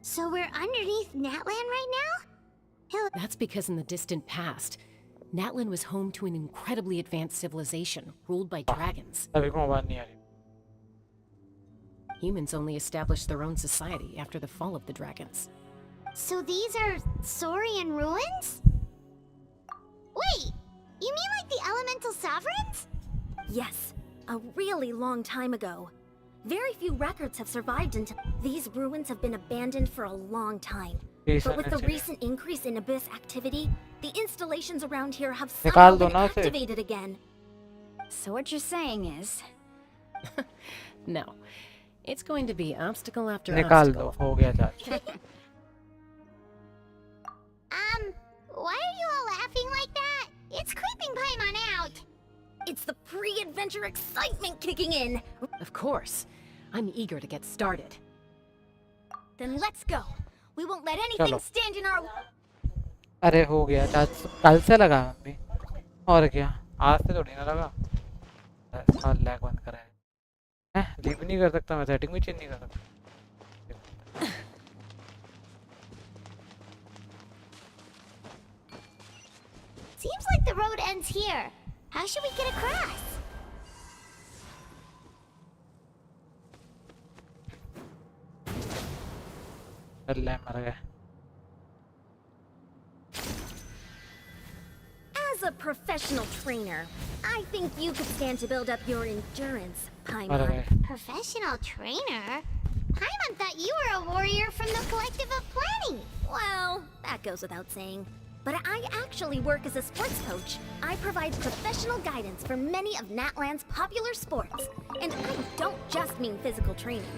So we're underneath Natlan right now? That's because in the distant past, Natlan was home to an incredibly advanced civilization ruled by dragons. अभी को आवाज नहीं आ रही. Humans only established their own society after the fall of the dragons. So these are Saurian ruins? Wait, you mean like the elemental sovereigns? Yes, a really long time ago. Very few records have survived until these ruins have been abandoned for a long time. But with the recent increase in abyss activity, the installations around here have somehow been activated again. So what you're saying is... No. It's going to be obstacle after निकाल दो, obstacle. हो गया charge. Why are you all laughing like that? It's creeping Paimon out. It's the pre-adventure excitement kicking in. Of course. I'm eager to get started. Then let's go. We won't let anything चलो. stand in our... अरे हो गया charge. कल से लगा अभी. और क्या? आज से थोड़ी ना लगा. साल लैग बंद करा है. लीव नहीं कर सकता मैं, सेटिंग भी चेंज नहीं कर सकता. Seems like the road ends here. How should we get across? चल ले मर गया. As a professional trainer, I think you could stand to build up your endurance, मर Paimon. गए. Professional trainer? Paimon thought you were a warrior from the Collective of Planning. Well, that goes without saying. But I actually work as a sports coach. I provide professional guidance for many of Natlan's popular sports. And I don't just mean physical training.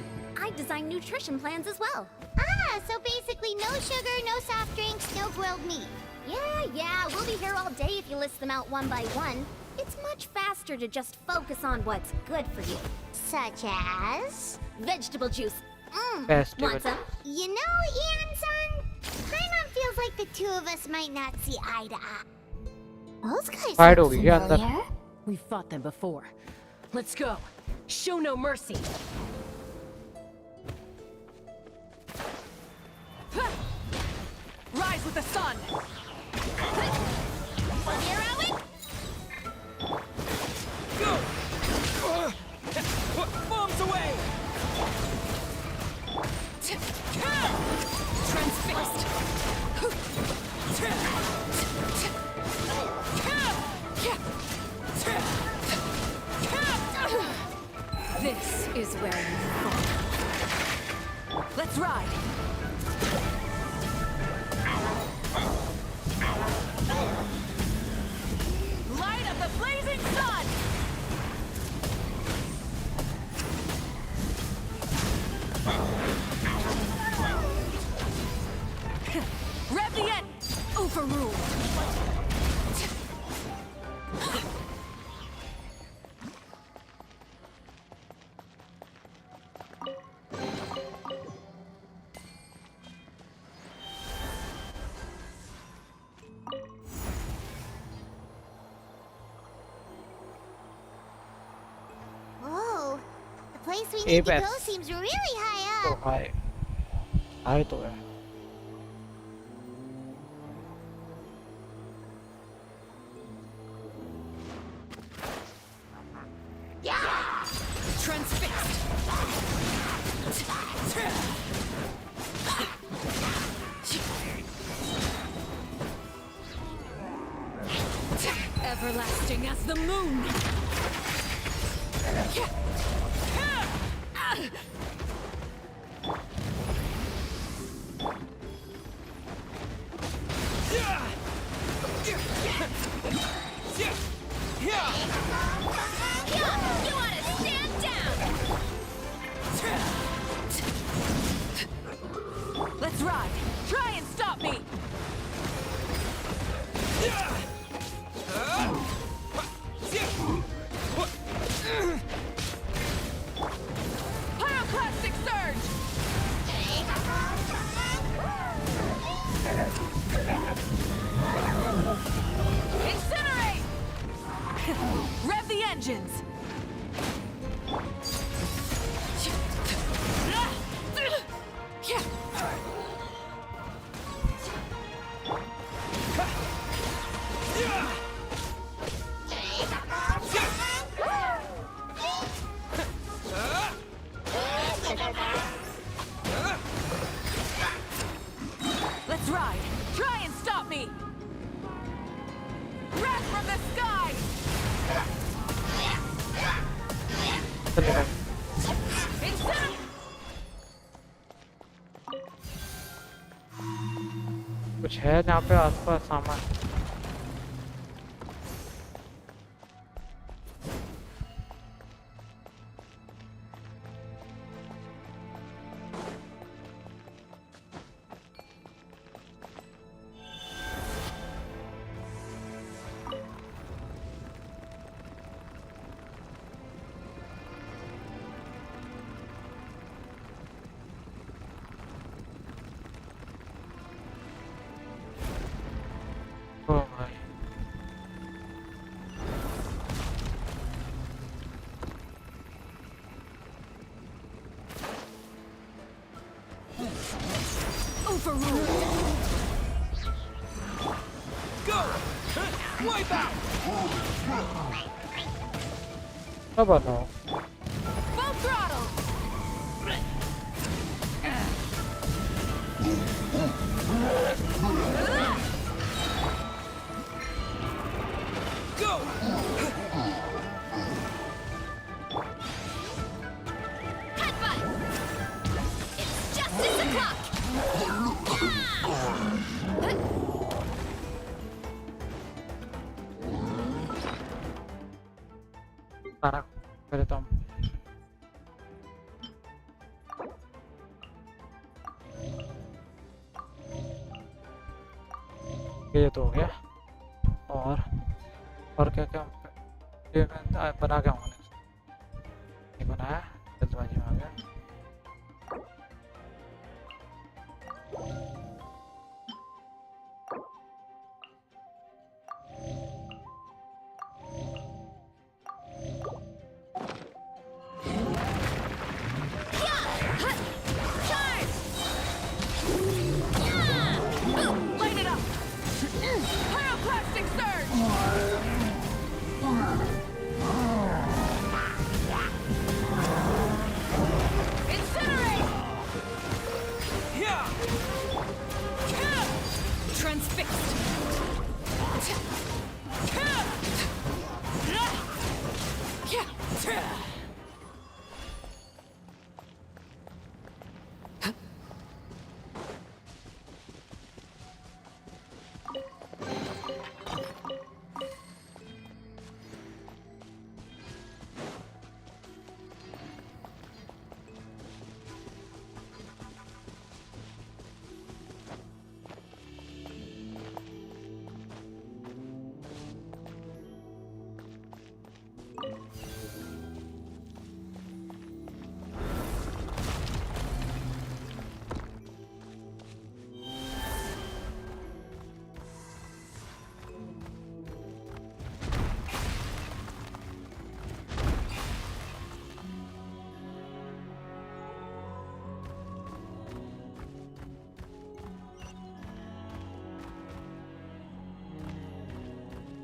I design nutrition plans as well. Ah, so basically no sugar, no soft drinks, no grilled meat. Yeah, we'll be here all day if you list them out one by one. It's much faster to just focus on what's good for you. Such as? Vegetable juice. Vegetable Want some? You know, Ian-san, Paimon feels like the two of us might not see eye to eye. Those guys Fight look होगी क्या अंदर? familiar. We've fought them before. Let's go. Show no mercy. Rise with the sun. Bombs away. Transfixed. This is where you fall. Let's ride. Light up the blazing sun. Rev the end. Overruled. Whoa, the place we need to go Apex. seems really high तो up. हाय. हाय तो है. Transfixed. Everlasting as the moon. You wanna stand down? Let's ride. Try and stop me. Pyroclastic surge. Incinerate. Rev the engines. ride! Try and stop me! Wrath from the sky! चलेगा कुछ है जहाँ पे आसपास सामान ओ भाई overruled! Go! Wipe out! अब बताओ Full throttle! Go! Headbutt! It's justice o'clock! सारा पहले तो हम ये तो हो गया और क्या क्या ये मैं बना क्या हूँ ये बनाया जल्दबाजी में आ गया Light it up! Pyroclastic surge! Incinerate! Transfixed!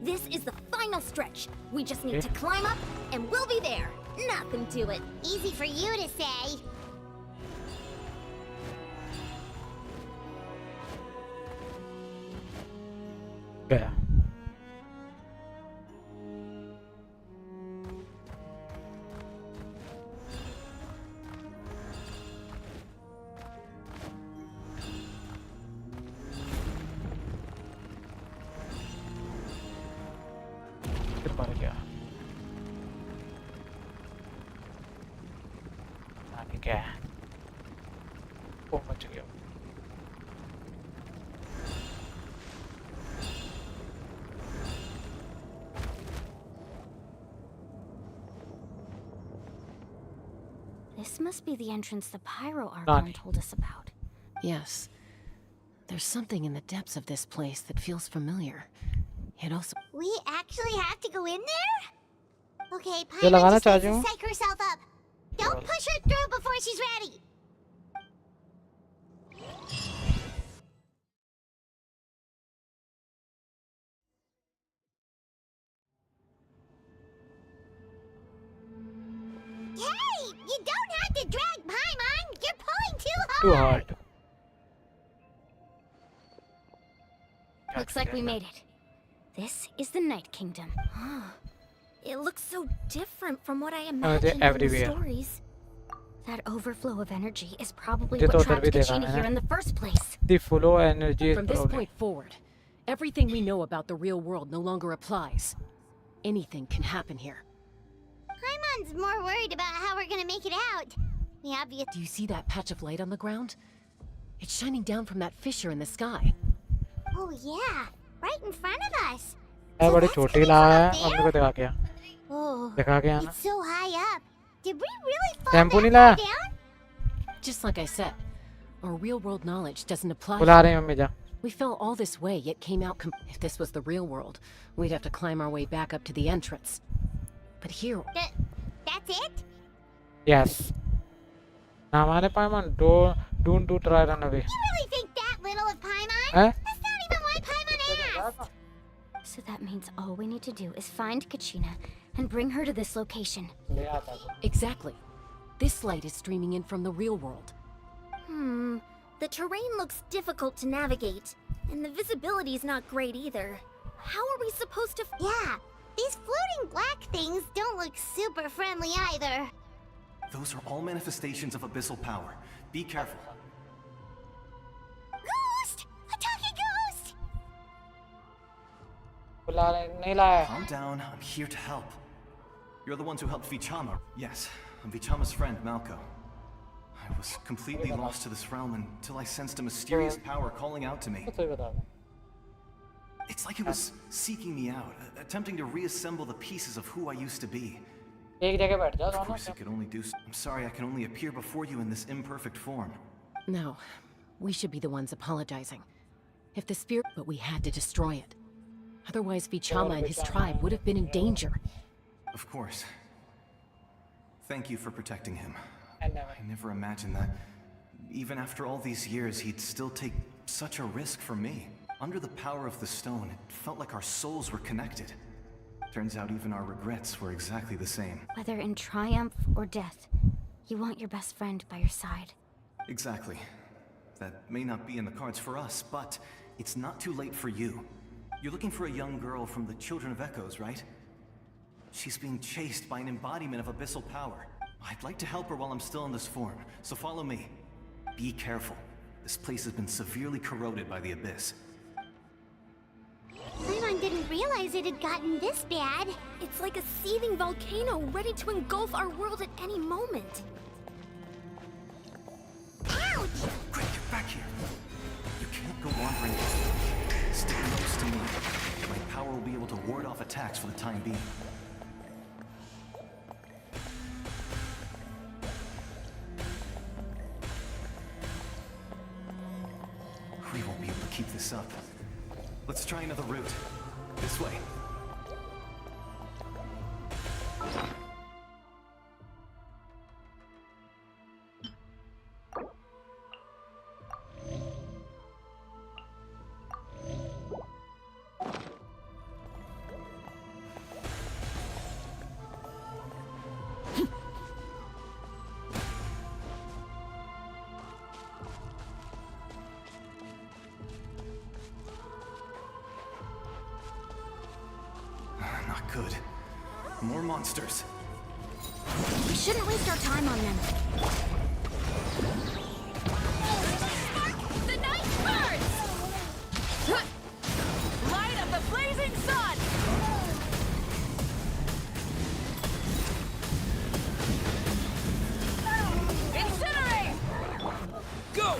This is the final stretch. We just need to climb up, and we'll be there. Nothing to it. Easy for you to say. गया फिर मर गया आगे क्या है वो बच गया This must be the entrance the Pyro Nani. Archon told us about. Yes. There's something in the depths of this place that feels familiar. It also... We actually have to go in there? Okay, ये Pyro लगाना just needs चाहती to हूँ psych herself up. Don't push her through before she's ready. Hey! You don't have to drag Paimon! You're pulling too too hard! hard Looks like we made it. This is the Night Kingdom. It looks so different from what I imagined in the everywhere. stories. That overflow of energy is probably मुझे तो what उधर trapped भी देखा Kachina मैंने। here in the first place. The flow energy is From this probably. point forward, everything we know about the real world no longer applies. Anything can happen here. Paimon's more worried about how we're gonna make it out. We obviously. Do you see that patch of light on the ground? It's shining down from that fissure in the sky. Oh yeah, right in front of us. है बड़ी that's छोटी coming La from है up mummy को दिखा के आ। Oh, दिखा के आना। it's so high up. Did we really fall tempo that नहीं far लाया? down? Just like I said, our real-world knowledge doesn't apply. बुला रही हैं मम्मी जा। We fell all this way, yet came out. If this was the real world, we'd have to climb our way back up to the entrance. But here, That's it? Yes. ना हमारे पाइमन don't try run away. You really think that little of Paimon? हैं? That's not even why Paimon asked. So that means all we need to do is find Kachina and bring her to this location. ले आता हूँ। exactly. This light is streaming in from the real world. The terrain looks difficult to navigate, and the visibility is not great either. How are we supposed to... Yeah, these floating black things don't look super friendly either. Those are all manifestations of abyssal power. Be careful. Ghost! A talking ghost! बुला रहे नहीं लाया। Calm down, I'm here to help. You're the ones who helped Vichama. Yes, I'm Vichama's friend, Malco. I was completely lost to this realm until I sensed a mysterious power calling out to me. तो सही बता दो। It's like it was seeking me out, attempting to reassemble the pieces of who I used to be. एक जगह बैठ जाओ Of दोनों। course, it could only do so. I'm sorry I can only appear before you in this imperfect form. No, we should be the ones apologizing. If the spirit, but we had to destroy it. Otherwise, Vichama and his tribe would have been in danger. Of course. Thank you for protecting him. And I never imagined that, even after all these years, he'd still take such a risk for me. Under the power of the stone, it felt like our souls were connected. Turns out even our regrets were exactly the same. Whether in triumph or death, you want your best friend by your side. Exactly. That may not be in the cards for us, but it's not too late for you. You're looking for a young girl from the Children of Echoes, right? She's being chased by an embodiment of abyssal power. I'd like to help her while I'm still in this form, so follow me. Be careful. This place has been severely corroded by the abyss. Paimon didn't realize it had gotten this bad. It's like a seething volcano ready to engulf our world at any moment. Ouch! Quick, get back here. You can't go wandering. Stay close to me. My power will be able to ward off attacks for the time being. We won't be able to keep this up. Let's try another route. This way. Not good. More monsters. We shouldn't waste our time on them. The night burns! Light of the blazing sun! Incinerate! Go!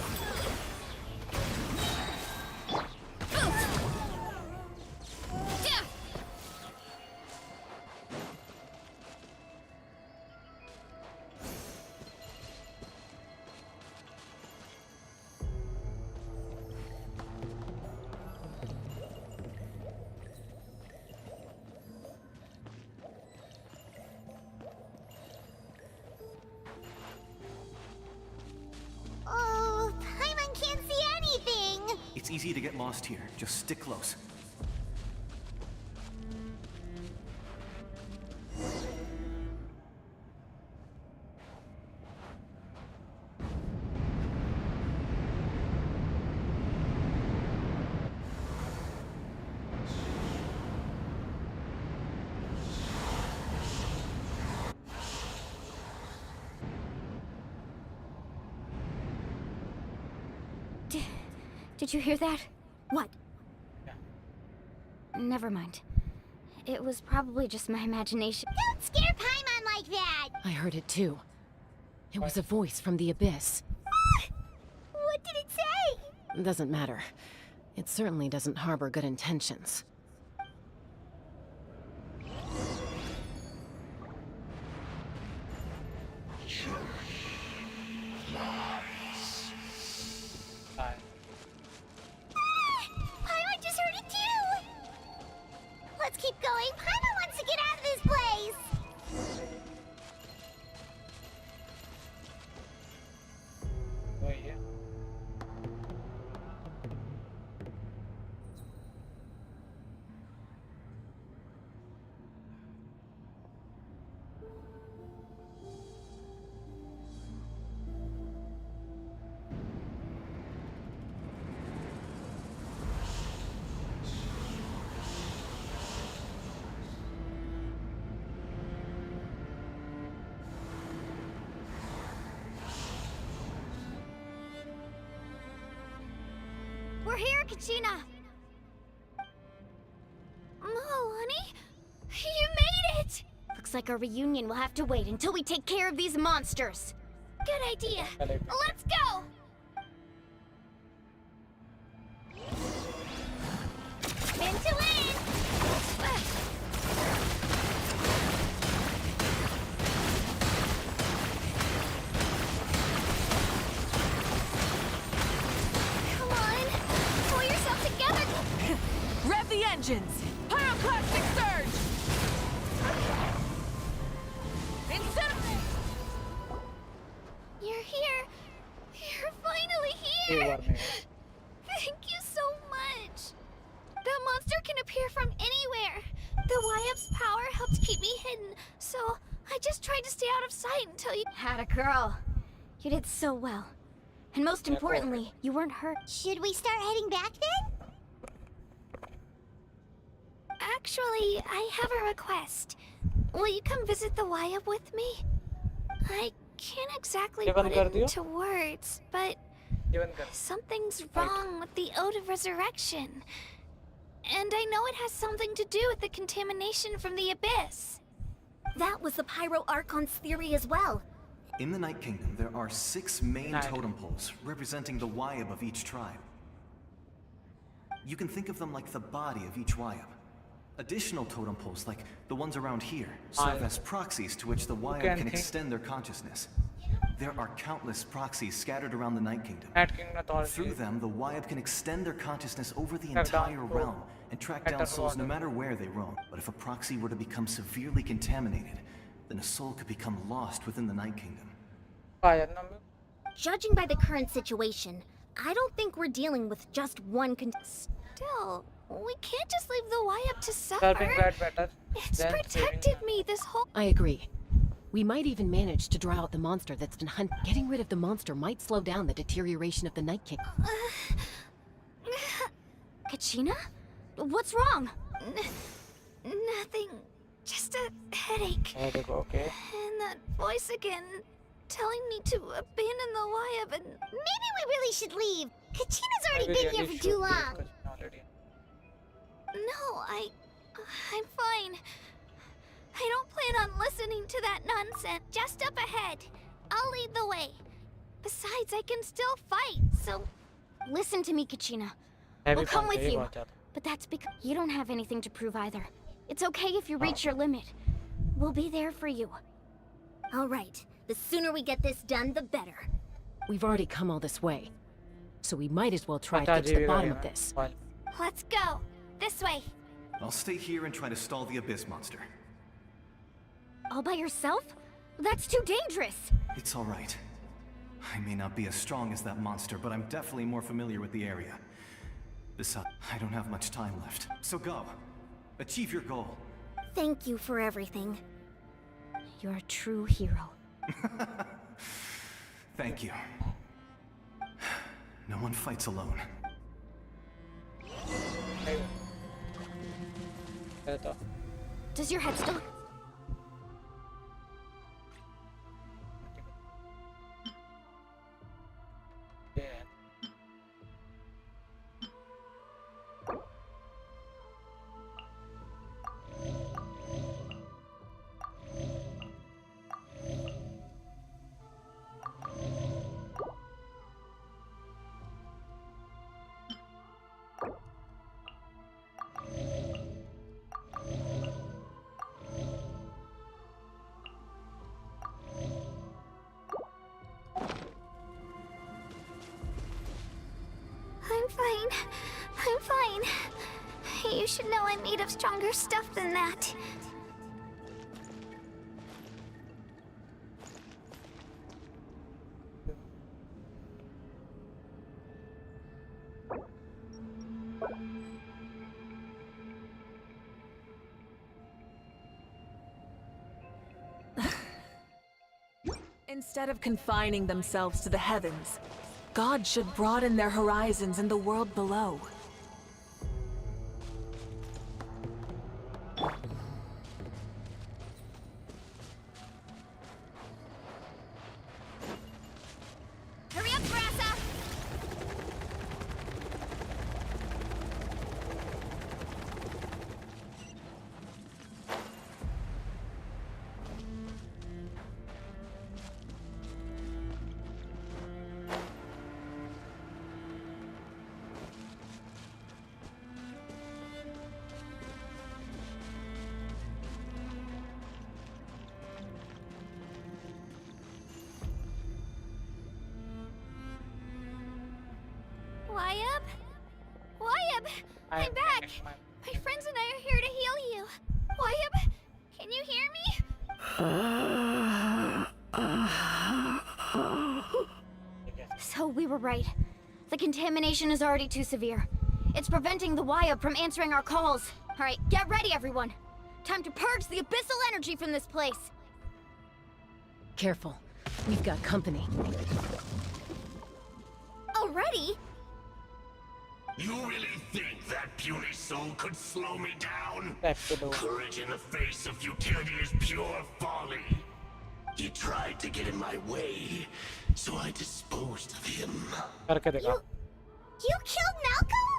Oh, Paimon can't see anything. It's easy to get lost here. Just stick close. Did you hear that? What? Never mind. It was probably just my imagination. Don't scare Paimon like that! I heard it too. It was a voice from the abyss. What did it say? Doesn't matter. It certainly doesn't harbor good intentions. Paimon just heard it too! Let's keep going. Paimon wants to get out of this place! वही है We're here, Kachina! Honey? You made it! Looks like our reunion will have to wait until we take care of these monsters. Good idea. Let's go! Spin to win! Come on! Pull yourself together! Rev the engines! Pyroclastic surge! Incinerate! You're here! You're finally एक here! बार में Thank you so much! The monster can appear from anywhere! The YF's power helped keep me hidden, so I just tried to stay out of sight until you— Had a girl. You did so well. And most importantly, you weren't hurt. Should we start heading back then? Actually, I have a request. Will you come visit the YF with me? I can't exactly क्या बंद put कर it दियो? into words, but ये बंद कर something's wrong with the Ode of Resurrection. And I know it has something to do with the contamination from the Abyss. That was the Pyro Archon's theory as well. In the Night Kingdom, there are 6 main Night. totem poles representing the Wyab of each tribe. You can think of them like the body of each Wyab. Additional totem poles, like the ones around here, serve as proxies to which the Wyab can can think- extend their consciousness. There are countless proxies scattered around the Night Kingdom. Night King Authority Through them, the Wyab can extend their consciousness over the Track down entire to- realm and track down Track souls no down. matter where they roam. But if a proxy were to become severely contaminated, then a soul could become lost within the Night Kingdom. आया ना मैं Judging by the current situation, I don't think we're dealing with just one Still, we can't just leave the YF to serving suffer. that better It's than protected saving me this whole— I agree. We might even manage to draw out the monster that's been Getting rid of the monster might slow down the deterioration of the Night King. Kachina? What's wrong? Nothing. Just a headache. ये देखो okay And that voice again, telling me to abandon the YF and— Maybe we really should leave. Kachina's already We been here really for too should leave long. Kachina already. No, I'm fine. I don't plan on listening to that nonsense. Just up ahead. I'll lead the way. Besides, I can still fight, so— Listen to me, Kachina. Heavy We'll come punch with है, ये you. बहुत ज़्यादा। But that's because you don't have anything to prove either. It's okay if you reach your limit. We'll be there for you. All right, the sooner we get this done, the better. We've already come all this way. So we might as well try to अच्छा, get to the Jeevika bottom है of मैं। this. Fine. let's go. This way. I'll stay here and try to stall the Abyss monster. All by yourself? That's too dangerous. It's all right. I may not be as strong as that monster, but I'm definitely more familiar with the area. Besides, I don't have much time left. So go. Achieve your goal. Thank you for everything. You're a true hero. Thank you. No one fights alone. ये तो Does your head still... ये है fine. I'm fine. You should know I'm made of stronger stuff than that. Instead of confining themselves to the heavens, God should broaden their horizons in the world below. Hurry up, Grassa! Wyab? Wyab! I'm back! My friends and I are here to heal you. Wyab, can you hear me? So we were right. The contamination is already too severe. It's preventing the Wyab from answering our calls. Alright, get ready everyone. Time to purge the abyssal energy from this place. Careful. We've got company. Already? You really think that puny soul could slow me down? Absolutely. Courage in the face of futility is pure folly. He tried to get in my way, so I disposed of him. करके देखा. You killed Malcolm?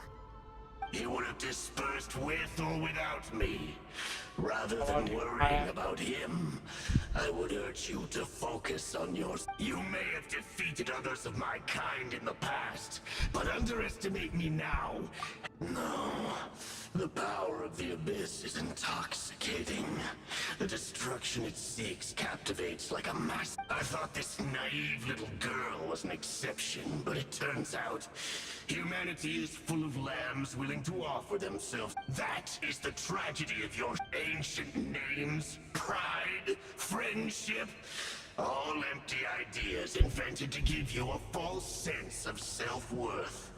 He would have dispersed with or without me. Rather than worrying about him, I would urge you to focus on yours. You may have defeated others of my kind in the past, but underestimate me now. No, the power of the Abyss is intoxicating. The destruction it seeks captivates like a mass. I thought this naive little girl was an exception, but it turns out humanity is full of lambs willing to offer themselves. That is the tragedy of your ancient names, pride, friendship. All empty ideas invented to give you a false sense of self-worth.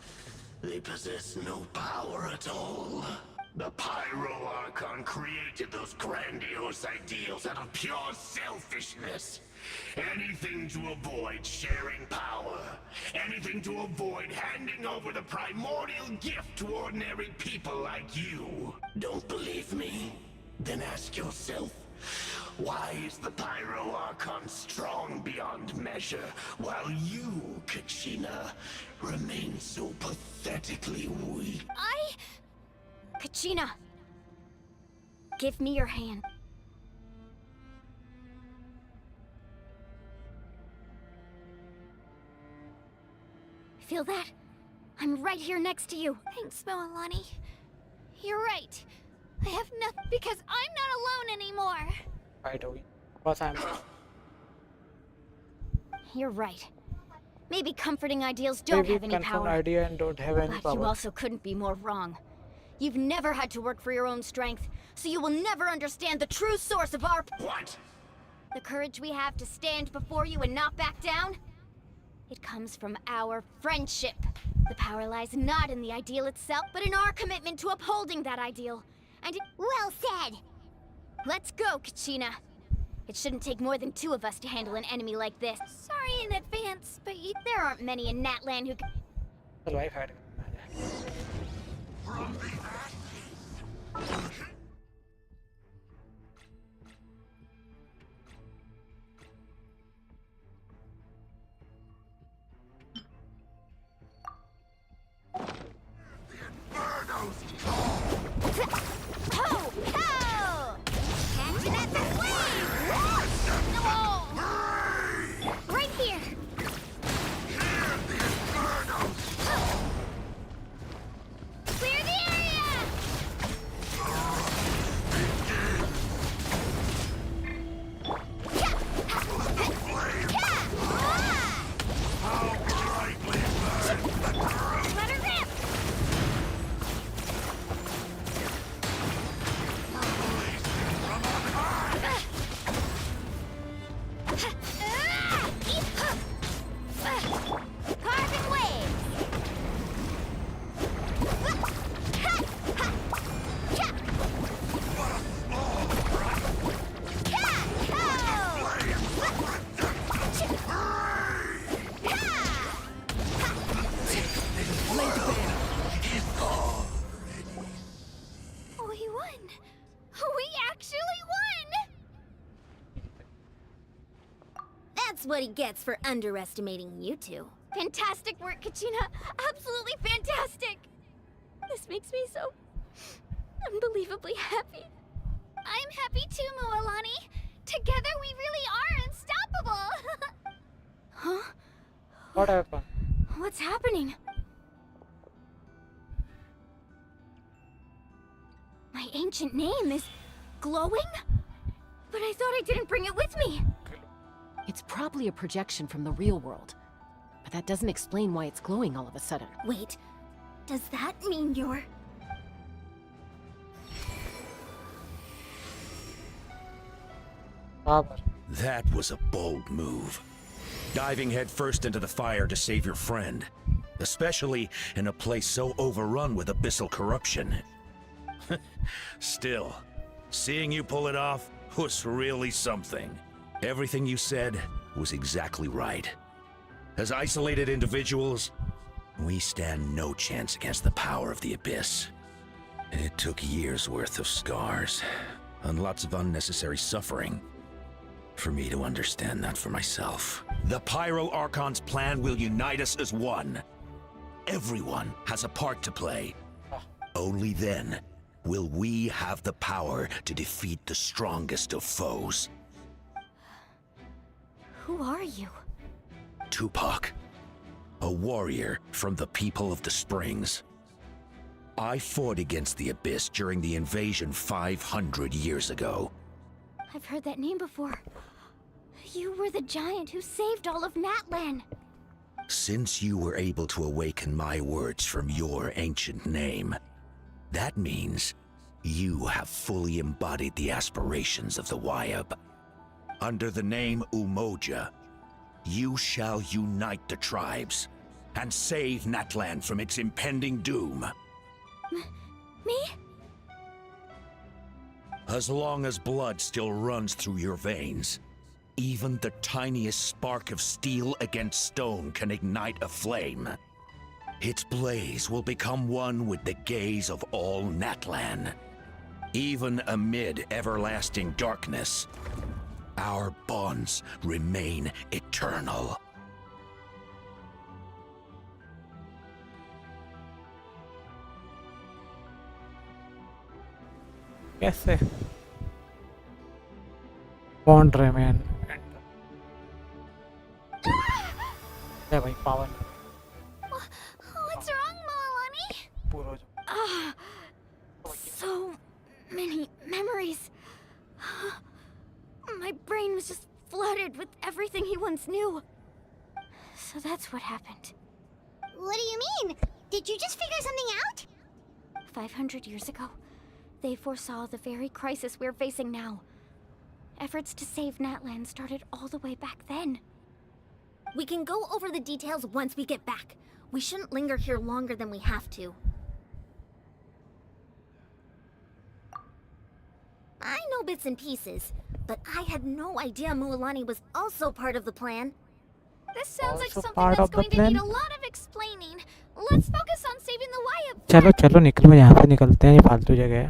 They possess no power at all. The Pyro Archon created those grandiose ideals out of pure selfishness. Anything to avoid sharing power. Anything to avoid handing over the primordial gift to ordinary people like you. Don't believe me? Then ask yourself, why is the Pyro Archon strong beyond measure, while you, Kachina, remain so pathetically weak? Kachina! Give me your hand. Feel that? I'm right here next to you. Thanks, Moalani. You're right. I have nothing because I'm not alone anymore. Right away. बस I'm. You're right. Maybe comforting ideals don't have any confirmed power. idea and don't have any But power. you also couldn't be more wrong. You've never had to work for your own strength, so you will never understand the true source of our... What? The courage we have to stand before you and not back down? It comes from our friendship. The power lies not in the ideal itself, but in our commitment to upholding that ideal. And it... Well said. Let's go, Kachina. It shouldn't take more than two of us to handle an enemy like this. Sorry in advance, but you... There aren't many in Natlan who can... चलो भाई fight From the ashes. Ho! Ho! Catching at the flame! No! Right here! Clear the area! what he gets for underestimating you two. Fantastic work, Kachina. Absolutely fantastic. This makes me so unbelievably happy. I'm happy too, Mualani. Together we really are unstoppable. Huh? What happened? What's happening? My ancient name is glowing? But I thought I didn't bring it with me. It's probably a projection from the real world. But that doesn't explain why it's glowing all of a sudden. Wait, does that mean you're... Power. That was a bold move. Diving headfirst into the fire to save your friend. Especially in a place so overrun with abyssal corruption. Still, seeing you pull it off was really something. Everything you said was exactly right. As isolated individuals, we stand no chance against the power of the Abyss. It took years' worth of scars, and lots of unnecessary suffering, for me to understand that for myself. The Pyro Archon's plan will unite us as one. Everyone has a part to play. Only then will we have the power to defeat the strongest of foes. Who are you? Tupac, a warrior from the people of the Springs. I fought against the Abyss during the invasion 500 years ago. I've heard that name before. You were the giant who saved all of Natlan. Since you were able to awaken my words from your ancient name, that means you have fully embodied the aspirations of the Wyab. Under the name Umoja, you shall unite the tribes and save Natlan from its impending doom. Me? As long as blood still runs through your veins, even the tiniest spark of steel against stone can ignite a flame. Its blaze will become one with the gaze of all Natlan. Even amid everlasting darkness, our bonds remain eternal. कैसे bond remain है भाई power What's wrong, Mualani? पूरा हो जाओ So many memories. My brain was just flooded with everything he once knew. So that's what happened. What do you mean? Did you just figure something out? 500 years ago, they foresaw the very crisis we're facing now. Efforts to save Natlan started all the way back then. We can go over the details once we get back. We shouldn't linger here longer than we have to. I know bits and pieces, but I had no idea Mualani was also part of the plan. This sounds like Also something part that's of the going to need plan? a lot of explaining. Let's focus on saving the Wyab. चलो चलो निकलो यहाँ से निकलते हैं ये फालतू जगह है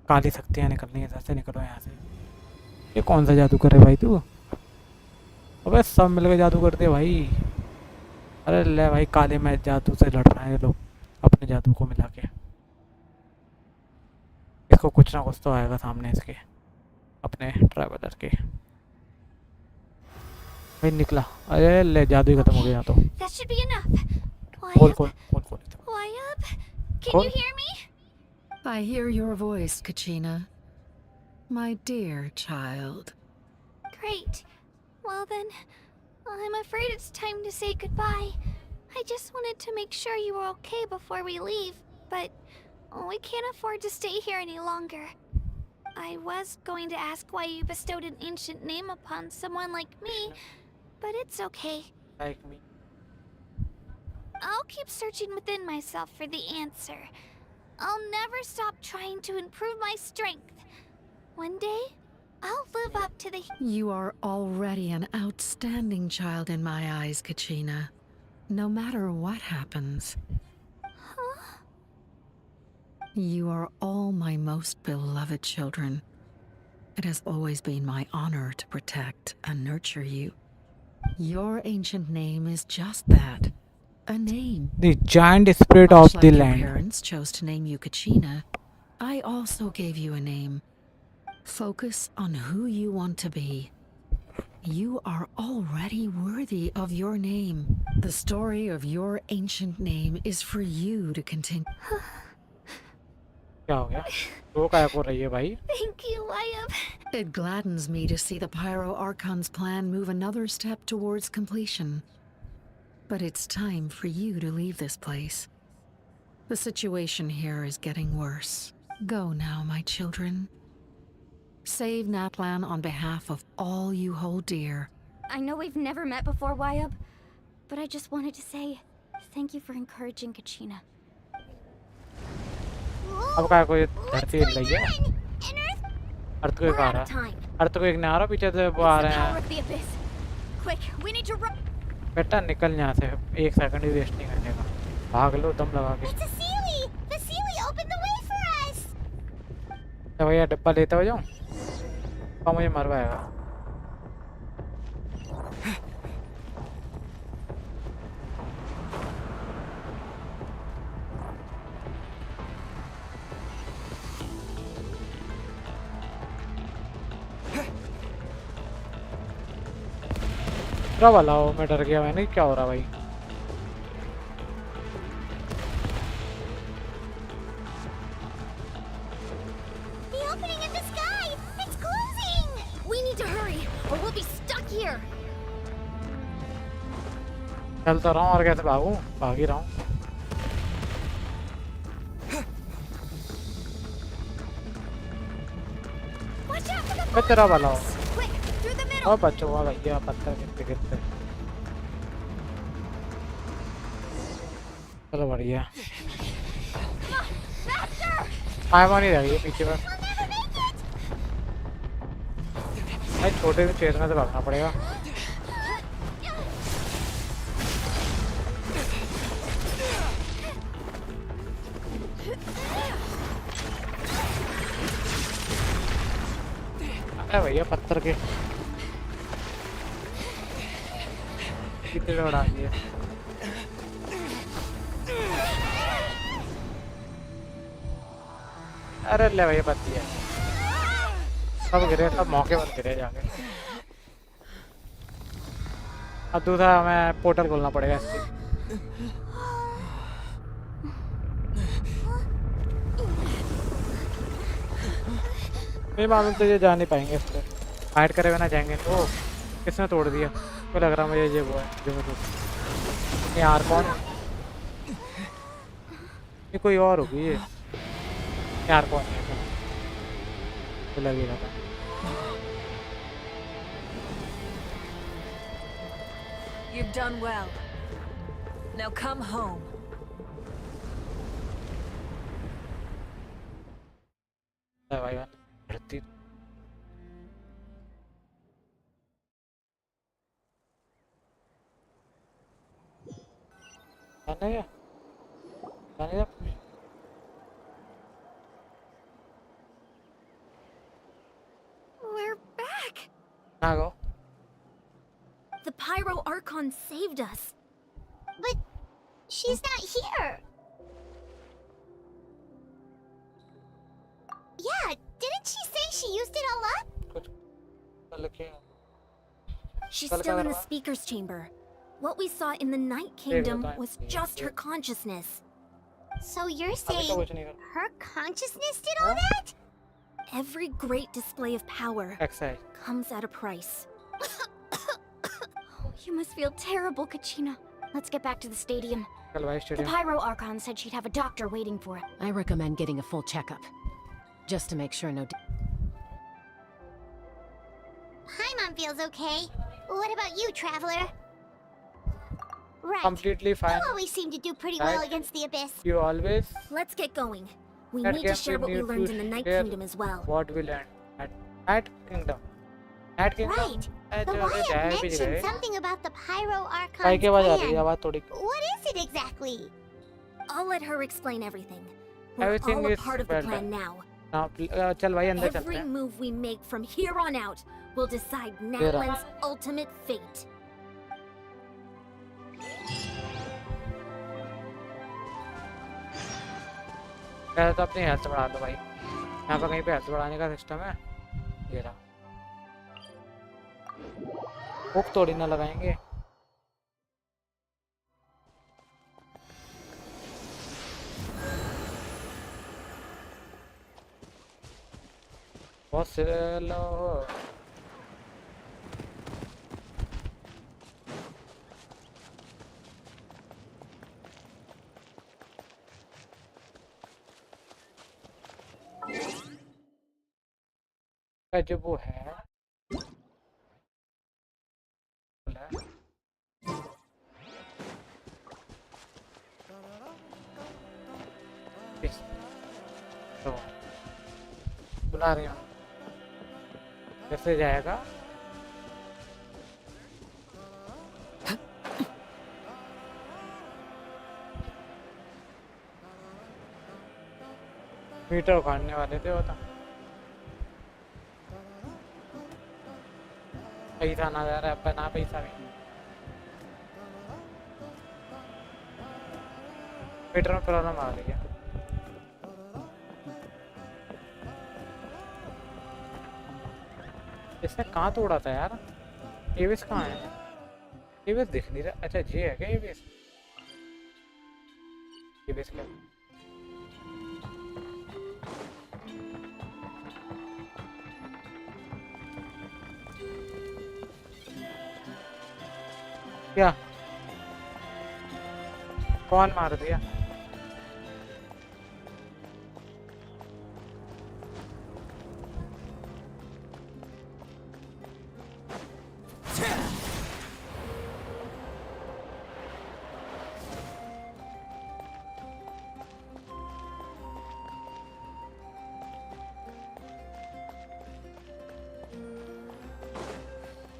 काली शक्तियाँ निकलनी है इधर से निकलो यहाँ से ये कौन सा जादू कर रहे भाई तू अबे सब मिलकर जादू करते हैं भाई अरे ले भाई काले मैच जादू से लड़ रहे हैं ये लोग अपने जादू को मिला के इसको कुछ ना कुछ तो आएगा सामने इसके अपने ट्रैवलर के भाई निकला अरे ले जादू ही खत्म हो गया तो That should be enough. खोल Wyab? खोल खोल खोल Wyab? Can Cool. you hear me? I hear your voice, Kachina. My dear child. Great. Well then, I'm afraid it's time to say goodbye. I just wanted to make sure you were okay before we leave, but we can't afford to stay here any longer. I was going to ask why you bestowed an ancient name upon someone like me, but it's okay. like me I'll keep searching within myself for the answer. I'll never stop trying to improve my strength. One day, I'll live up to the... You are already an outstanding child in my eyes, Kachina. No matter what happens. Huh? You are all my most beloved children. It has always been my honor to protect and nurture you. Your ancient name is just that, a name. The giant spirit Much of like the your land. parents chose to name you Kachina, I also gave you a name. Focus on who you want to be. You are already worthy of your name. The story of your ancient name is for you to continue. क्या हो गया? वो क्या कर रही है भाई? Thank you, Wyatt. It gladdens me to see the Pyro Archon's plan move another step towards completion. But it's time for you to leave this place. The situation here is getting worse. Go now, my children. Save Natlan on behalf of all you hold dear. I know we've never met before, Wyatt, but I just wanted to say thank you for encouraging Kachina. अब क्या कोई धरती हिल रही है? Earthquake We're आ out रहा of है। time. Earthquake नहीं आ रहा, पीछे से वो आ It's the रहे power हैं। of the abyss. Quick, we need to run. बेटा निकल यहाँ से, एक सेकंड भी वेस्ट नहीं करने का। भाग लो दम लगा के। It's a Sealy! The Sealy opened the way for us! तो भैया डब्बा लेते हो जाऊँ? और मुझे मरवाएगा। क्या वाला हो? मैं डर गया, मैंने क्या हो रहा भाई? The opening in the sky! It's closing! We need to hurry, or we'll be stuck here. चलता रहा हूँ और कैसे भागूं? भाग ही रहा हूँ। Watch out for the मैं तेरा वाला हूँ। Quick, through the middle! और बच्चों का भैया पत्थर गिरते गिरते। चलो बढ़िया। आयमा नहीं रही है पीछे में। We'll never make it! भाई छोटे से छेद में से भागना पड़ेगा। अरे भैया पत्थर के कितने उड़ा दिए। अरे ले भैया पत्ती है। सब गिरे, सब मौके पर गिरे जाके। अब दूसरा हमें पोर्टल खोलना पड़ेगा इसके। नहीं मालूम तो ये जा नहीं पाएंगे इस पर। फाइट करे बिना जाएंगे तो किसने तोड़ दिया? तो लग रहा मुझे ये वो है जो मैं तोड़। यार कौन? ये कोई और होगी ये। यार कौन है? तो लगेगा था। You've done well. Now come home. भाई धरती जाने क्या? जाने क्या? We're back. ना गो। The Pyro Archon saved us. But she's not here. Yeah, didn't she say she used it all up? कुछ कल के She's Kal still in the ka- Speaker's chamber. What we saw in the Night Kingdom was just her consciousness. So you're अभी तो saying कुछ नहीं कर। her consciousness did all that? Every great display of power excise. comes at a price. You must feel terrible, Kachina. Let's get back to the stadium. कल भाई The stadium. Pyro Archon said she'd have a doctor waiting for it. I recommend getting a full checkup. Just to make sure no... Paimon feels okay. What about you, Traveler? Right. Completely fine. You always seem to do pretty Right. well against the Abyss. You always Let's get going. We That need to game share we what we need to learned in the Night share Kingdom as well. what we learned at Night Kingdom. Night Kingdom. Right. The जो अभी Wyatt जाए भी mentioned गए। something about the Pyro काय Archon's के आवाज आ रही है? plan. आवाज थोड़ी। What is it exactly? I'll let her explain everything. We're Everything all a is part of the well plan done. now. चल भाई अंदर चलते Every हैं। move we make from here on out will decide Natlan's ultimate fate. पहले तो अपनी health बढ़ा दो भाई, यहाँ पर कहीं पे हेल्थ बढ़ाने का सिस्टम है? ये रहा। हुक थोड़ी ना लगाएंगे। बहुत स्लो। जो वो है तो बुला रही हूँ, कैसे जाएगा? मीटर उखाड़ने वाले थे वो तो। पैसा ना जा रहा है, ना पैसा भी। मीटर में प्रॉब्लम आ रही है। इसने कहाँ तोड़ा था यार? एविस कहाँ है? एविस दिख नहीं रहा। अच्छा ये है क्या एविस? एविस क्या? क्या? कौन मार दिया?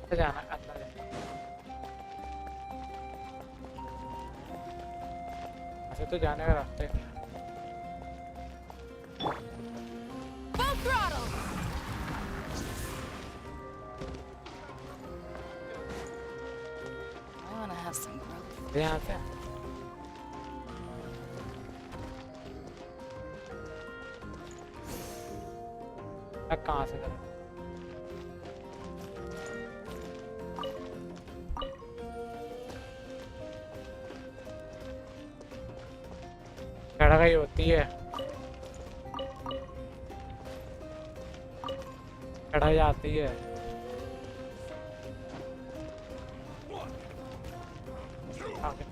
जाना अंदर जाना। ऐसे तो जाने का रास्ता ही नहीं है। Full throttle! I want to have some growth. यहाँ से मैं कहाँ से करूँ? चढ़ाई होती है, चढ़ाई आती है। आगे।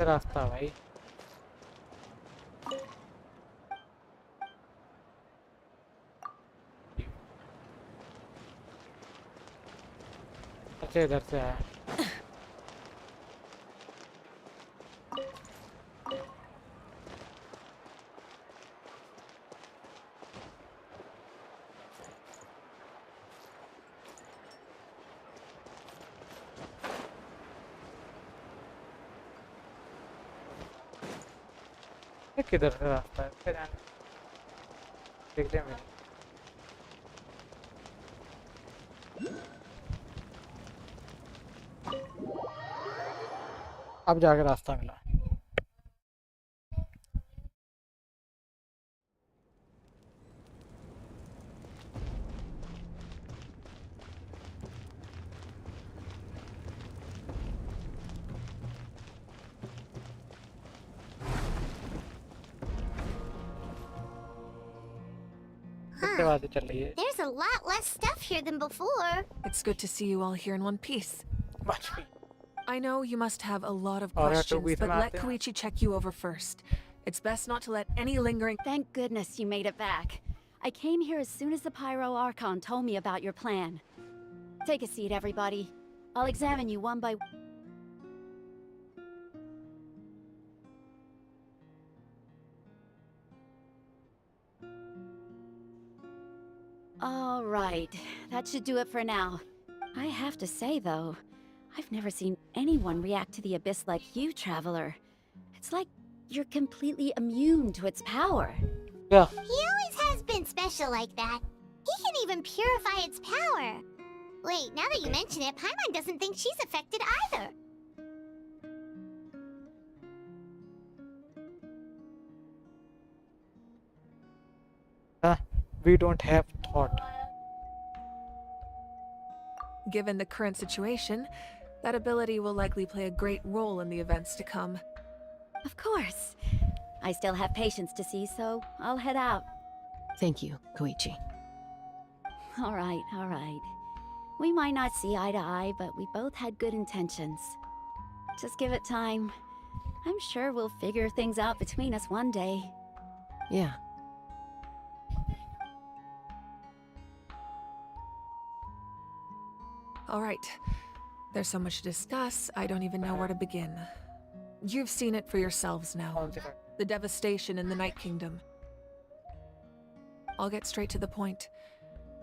रास्ता भाई अच्छा इधर से है। किधर से रास्ता है? क्या जाने, देख लिया मैंने। अब जाके रास्ता मिला। चल रही है। There's a lot less stuff here than before. It's good to see you all here in one piece. Much. I know you must have a lot of और questions, बीच but में let आते हैं। Koichi check you over first. It's best not to let any lingering... Thank goodness you made it back. I came here as soon as the Pyro Archon told me about your plan. Take a seat, everybody. I'll examine you one by one. All right, that should do it for now. I have to say, though, I've never seen anyone react to the Abyss like you, Traveler. It's like you're completely immune to its power. Yeah. He always has been special like that. He can even purify its power. Wait, now that you mention it, Paimon doesn't think she's affected either. We don't have thought. Given the current situation, that ability will likely play a great role in the events to come. Of course. I still have patients to see, so I'll head out. Thank you, Koichi. All right, all right. We might not see eye to eye, but we both had good intentions. Just give it time. I'm sure we'll figure things out between us one day. Yeah. All right. There's so much to discuss, I don't even know where to begin. You've seen it for yourselves now. The devastation in the Night Kingdom. I'll get straight to the point.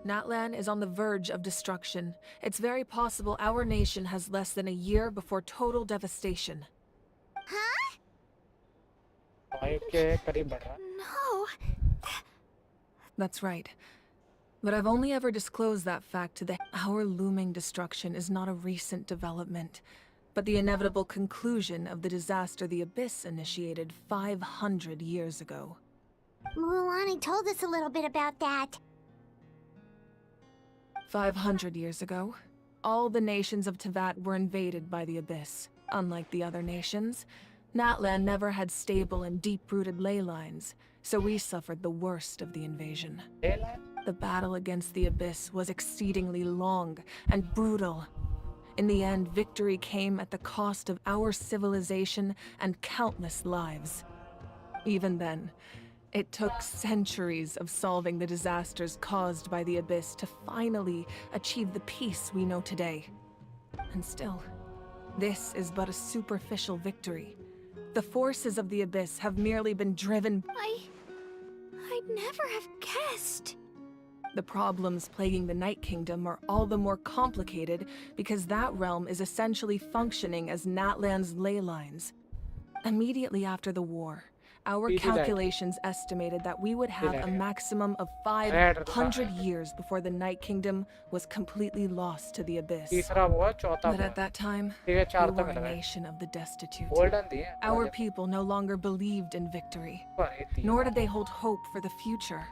Natlan is on the verge of destruction. It's very possible our nation has less than a year before total devastation. Huh? के करीब बढ़ रहा। No. That's right. But I've only ever disclosed that fact to the... Our looming destruction is not a recent development, but the inevitable conclusion of the disaster the Abyss initiated 500 years ago. Muruwani told us a little bit about that. 500 years ago, all the nations of Tevat were invaded by the Abyss. Unlike the other nations, Natlan never had stable and deep-rooted ley lines, so we suffered the worst of the invasion. The battle against the Abyss was exceedingly long and brutal. In the end, victory came at the cost of our civilization and countless lives. Even then, it took centuries of solving the disasters caused by the Abyss to finally achieve the peace we know today. And still, this is but a superficial victory. The forces of the Abyss have merely been driven... I'd never have guessed. The problems plaguing the Night Kingdom are all the more complicated because that realm is essentially functioning as Natlan's ley lines. Immediately after the war, our calculations estimated that we would have a maximum of 500 years before the Night Kingdom was completely lost to the Abyss. But at that time, we were a nation of the destitute. Our people no longer believed in victory, nor did they hold hope for the future.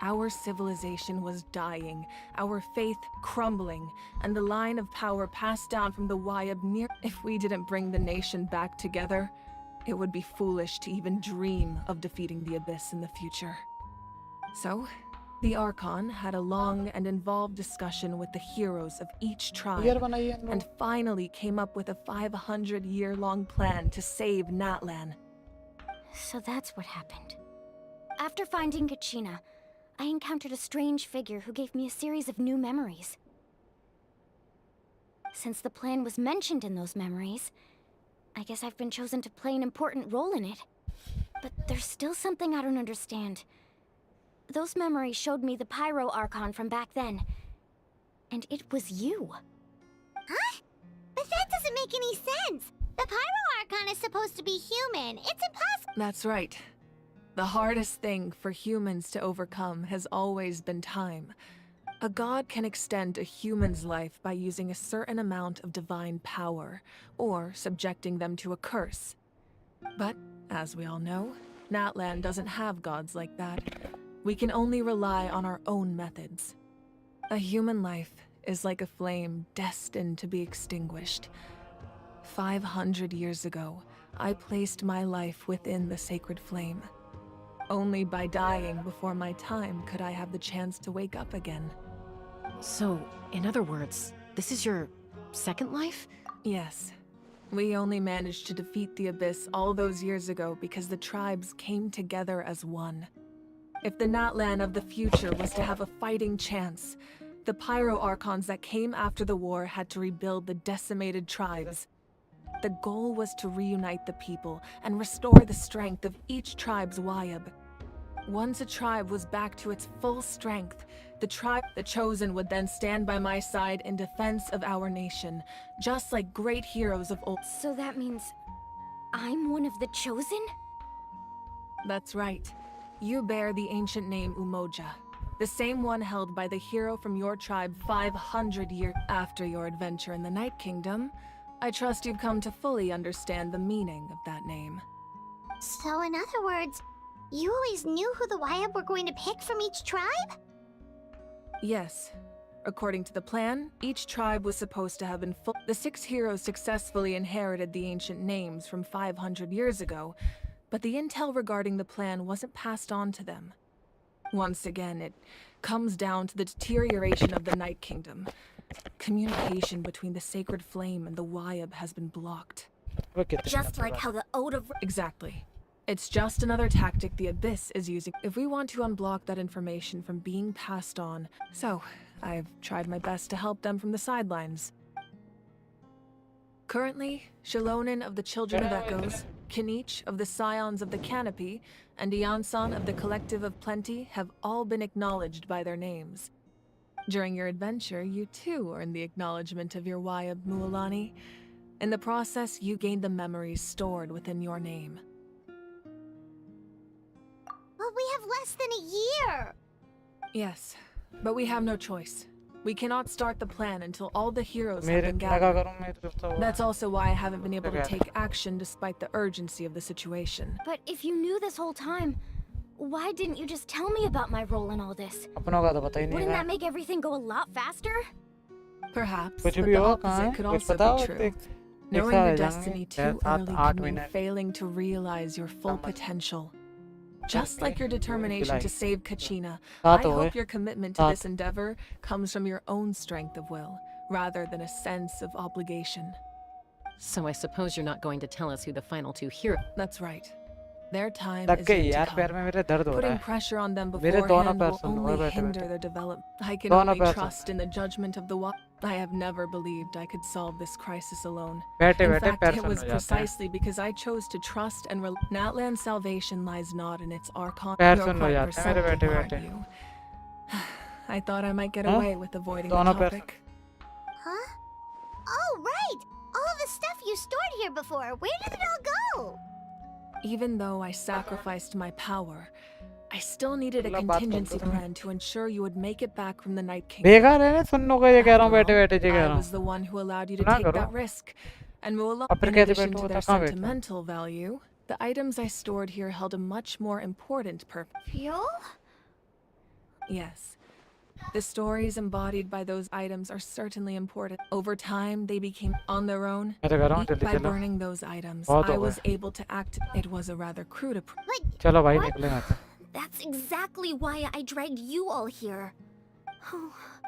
Our civilization was dying, our faith crumbling, and the line of power passed down from the Wayab near... If we didn't bring the nation back together, it would be foolish to even dream of defeating the Abyss in the future. So, the Archon had a long and involved discussion with the heroes of each tribe, and finally came up with a 500-year-long plan to save Natlan. So that's what happened. After finding Kachina, I encountered a strange figure who gave me a series of new memories. Since the plan was mentioned in those memories, I guess I've been chosen to play an important role in it. But there's still something I don't understand. Those memories showed me the Pyro Archon from back then. And it was you. Huh? But that doesn't make any sense. The Pyro Archon is supposed to be human. It's impossible. That's right. The hardest thing for humans to overcome has always been time. A god can extend a human's life by using a certain amount of divine power, or subjecting them to a curse. But, as we all know, Natlan doesn't have gods like that. We can only rely on our own methods. A human life is like a flame destined to be extinguished. 500 years ago, I placed my life within the sacred flame. Only by dying before my time could I have the chance to wake up again. So, in other words, this is your second life? Yes. We only managed to defeat the Abyss all those years ago because the tribes came together as one. If the Natlan of the future was to have a fighting chance, the Pyro Archons that came after the war had to rebuild the decimated tribes. The goal was to reunite the people and restore the strength of each tribe's Wayab. Once a tribe was back to its full strength, the Chosen would then stand by my side in defense of our nation, just like great heroes of old. So that means I'm one of the Chosen? That's right. You bear the ancient name Umoja, the same one held by the hero from your tribe 500 years after your adventure in the Night Kingdom. I trust you've come to fully understand the meaning of that name. So in other words, you always knew who the Wayab were going to pick from each tribe? Yes. According to the plan, each tribe was supposed to have been full. The 6 heroes successfully inherited the ancient names from 500 years ago, but the intel regarding the plan wasn't passed on to them. Once again, it comes down to the deterioration of the Night Kingdom. Communication between the Sacred Flame and the Wayab has been blocked. Just like how the Ode of... Exactly. It's just another tactic the Abyss is using if we want to unblock that information from being passed on. So, I've tried my best to help them from the sidelines. Currently, Shilonin of the Children of Echoes, Kinich of the Scions of the Canopy, and Iansan of the Collective of Plenty have all been acknowledged by their names. During your adventure, you too earned the acknowledgement of your Wayab, Mualani. In the process, you gained the memories stored within your name. But we have less than a year! Yes, but we have no choice. We cannot start the plan until all the heroes have been gathered. That's also why I haven't been able to take action despite the urgency of the situation. But if you knew this whole time, why didn't you just tell me about my role in all this? Wouldn't that make everything go a lot faster? Perhaps, but the opposite could also be true. Knowing your destiny too early can mean failing to realize your full potential. Just like your determination to save Kachina, I hope your commitment to this endeavor comes from your own strength of will, rather than a sense of obligation. So I suppose you're not going to tell us who the final 2 heroes... That's right. Their time is yet to come. Putting pressure on them beforehand will only hinder their development. I can only trust in the judgment of the Wa. I have never believed I could solve this crisis alone. In fact, it was precisely because I chose to trust and Natlan's salvation lies not in its Archon. You're quite perceptive, aren't you? I thought I might get away with avoiding the topic. Huh? Oh, right! All the stuff you stored here before, where did it all go? Even though I sacrificed my power, I still needed a contingency plan to ensure you would make it back from the Night Kingdom. I was the one who allowed you to take that risk. And in addition to their sentimental value, the items I stored here held a much more important purpose. Fuel? Yes. The stories embodied by those items are certainly important. Over time, they became on their own. By burning those items, I was able to act. It was a rather crude approach. That's exactly why I dragged you all here.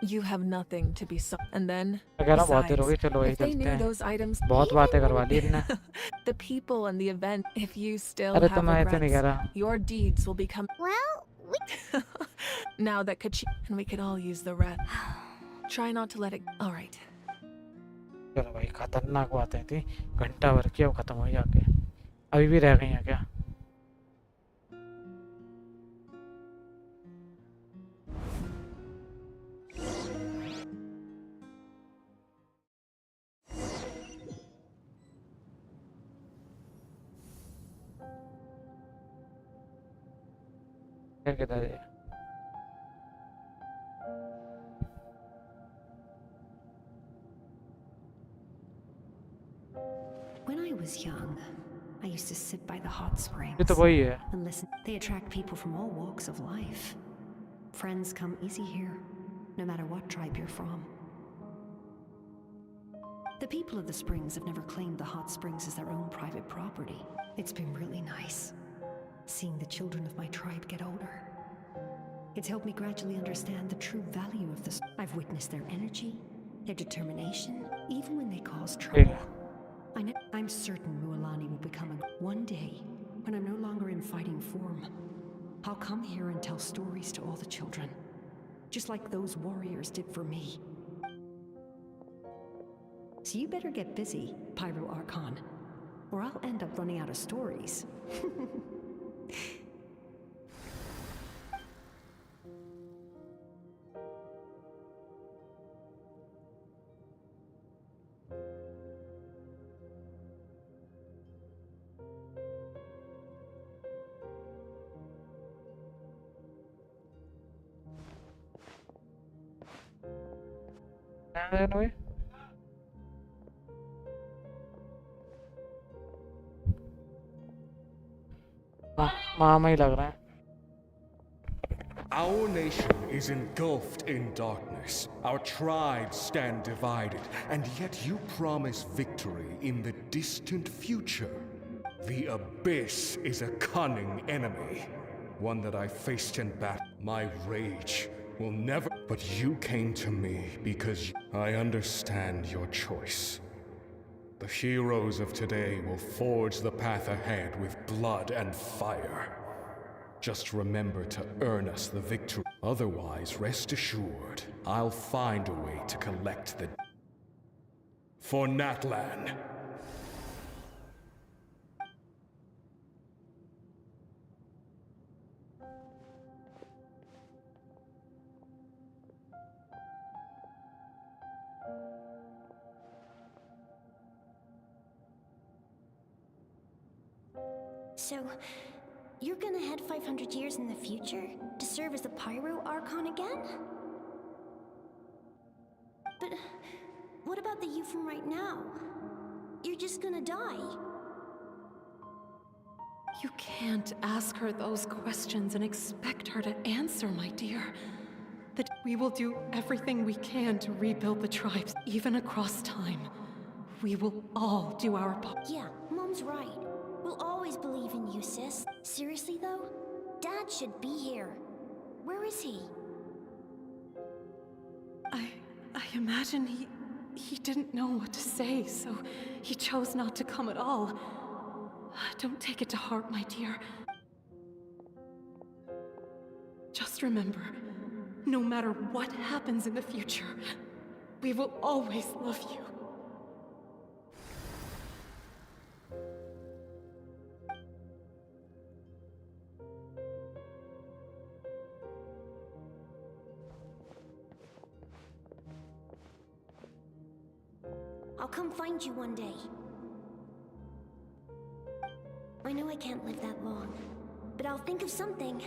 You have nothing to be sorry. And then, besides, if they knew those items, the people and the event, if you still have regrets, your deeds will become... Well, now that and we could all use the rest. Try not to let it... Alright. चलो भाई खतरनाक बातें थी घंटा भर की अब खत्म हो जाके अभी भी रह गई हैं क्या फिर किधर है When I was young, I used to sit by the hot springs ये तो वही है and listen. They attract people from all walks of life. Friends come easy here, no matter what tribe you're from. The people of the springs have never claimed the hot springs as their own private property. It's been really nice, seeing the children of my tribe get older. It's helped me gradually understand the true value of this. I've witnessed their energy, their determination, even when they cause trouble. I'm certain Mualani will become one day, when I'm no longer in fighting form, I'll come here and tell stories to all the children. Just like those warriors did for me. So you better get busy, Pyro Archon, or I'll end up running out of stories. Anyway. मामा ही लग रहा है. Our nation is engulfed in darkness. Our tribes stand divided, and yet you promise victory in the distant future. The Abyss is a cunning enemy, one that I faced in battle. My rage will never... But you came to me because I understand your choice. The heroes of today will forge the path ahead with blood and fire. Just remember to earn us the victory. Otherwise, rest assured, I'll find a way to collect the... For Natlan. So, you're gonna head 500 years in the future to serve as the Pyro Archon again? But what about the you from right now? You're just gonna die. You can't ask her those questions and expect her to answer, my dear. That we will do everything we can to rebuild the tribes, even across time. We will all do our part. Yeah, Mom's right. We'll always believe in you, sis. Seriously, though? Dad should be here. Where is he? I imagine he didn't know what to say, so he chose not to come at all. Don't take it to heart, my dear. Just remember, no matter what happens in the future, we will always love you. I'll come find you one day. I know I can't live that long, but I'll think of something.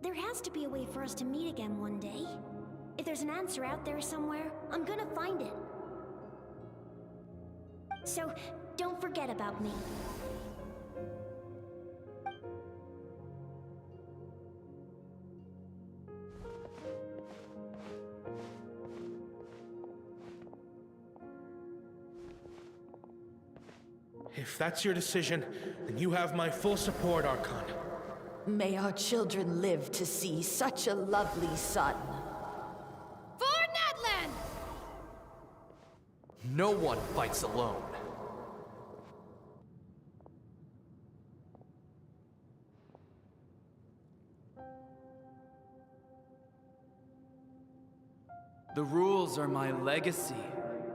There has to be a way for us to meet again one day. If there's an answer out there somewhere, I'm gonna find it. So, don't forget about me. If that's your decision, then you have my full support, Archon. May our children live to see such a lovely son. For Natlan! No one fights alone. The rules are my legacy.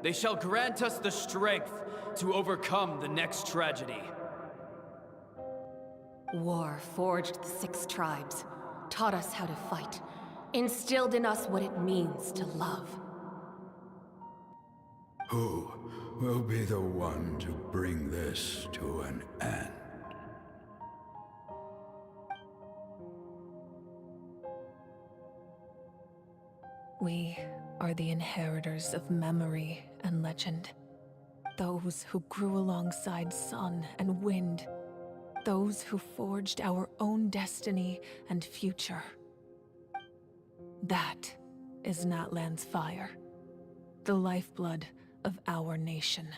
They shall grant us the strength to overcome the next tragedy. War forged the 6 tribes, taught us how to fight, instilled in us what it means to love. Who will be the one to bring this to an end? We are the inheritors of memory and legend. Those who grew alongside sun and wind. Those who forged our own destiny and future. That is Natlan's fire. The lifeblood of our nation.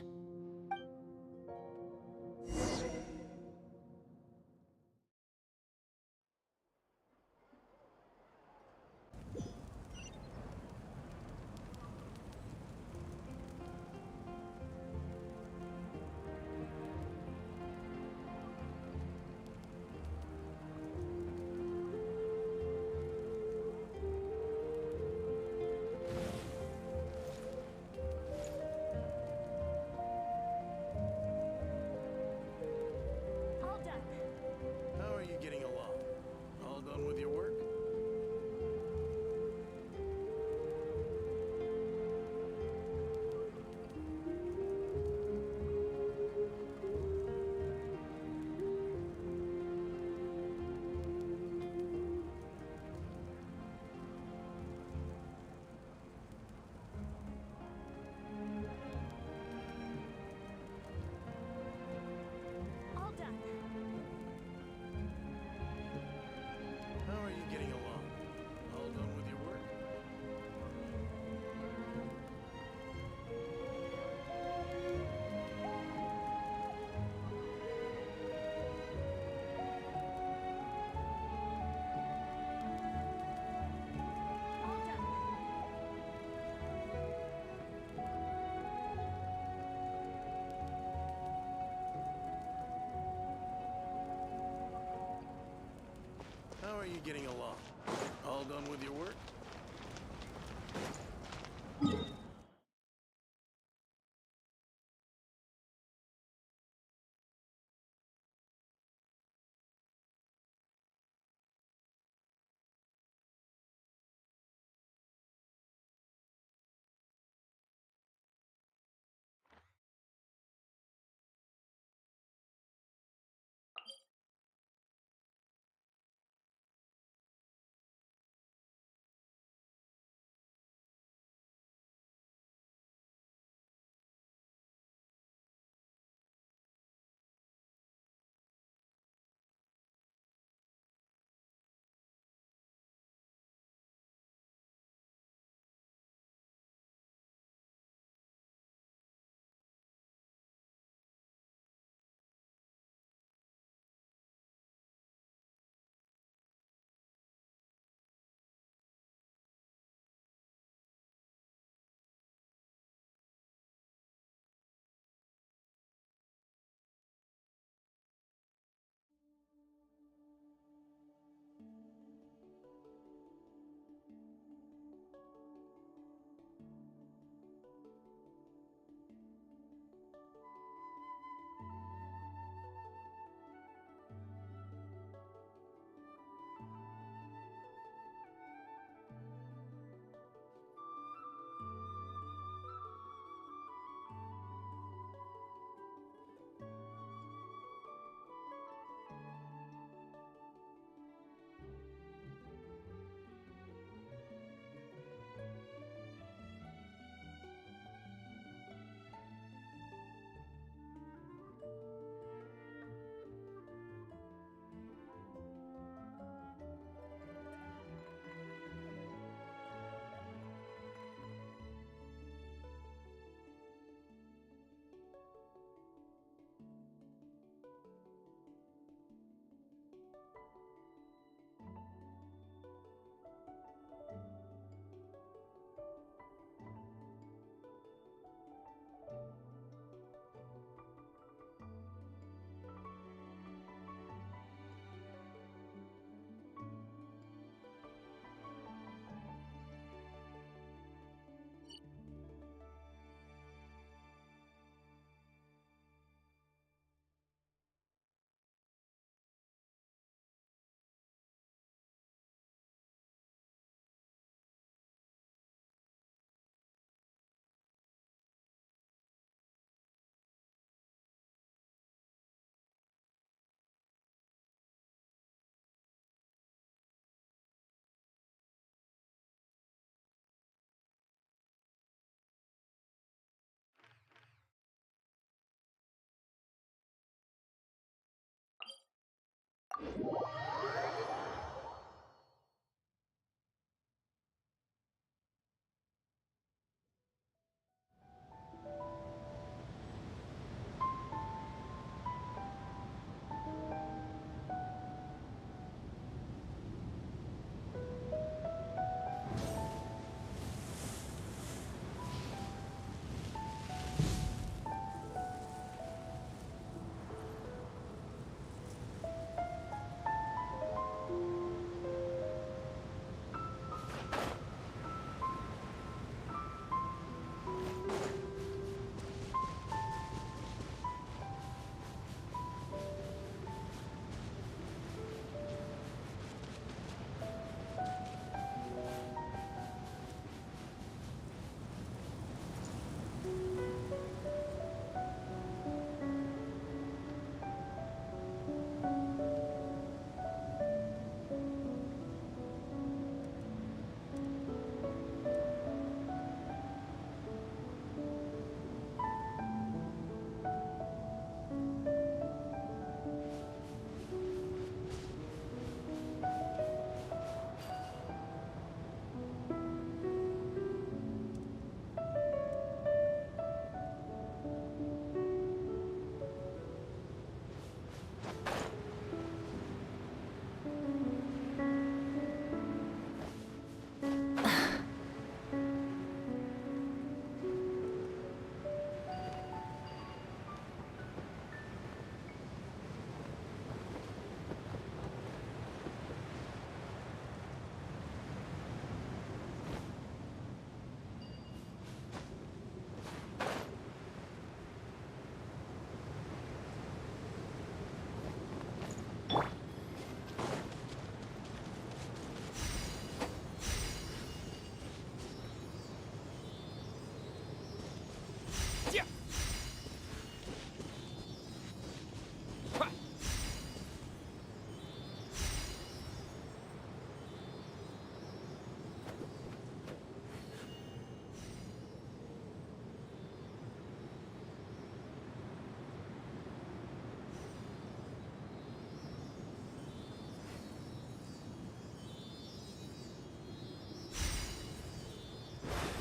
you getting along? All done with your work?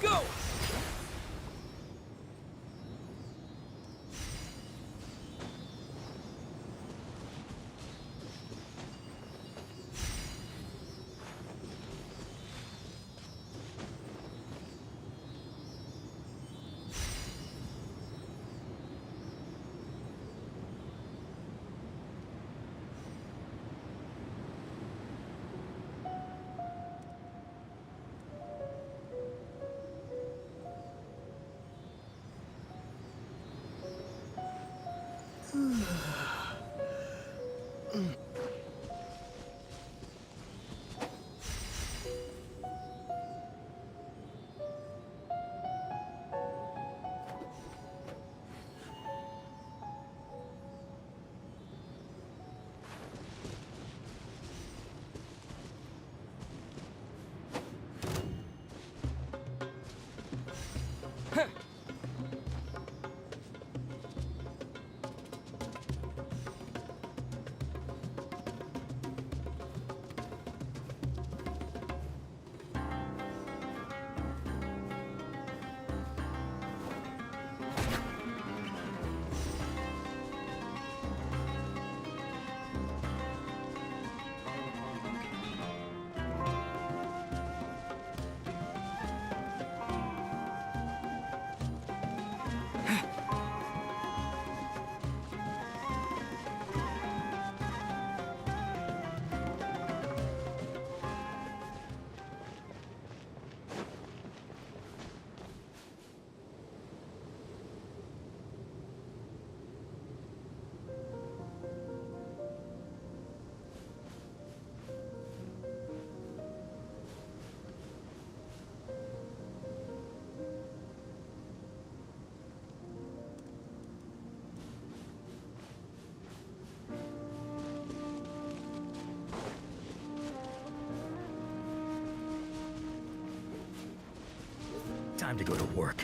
go! Time to go to work.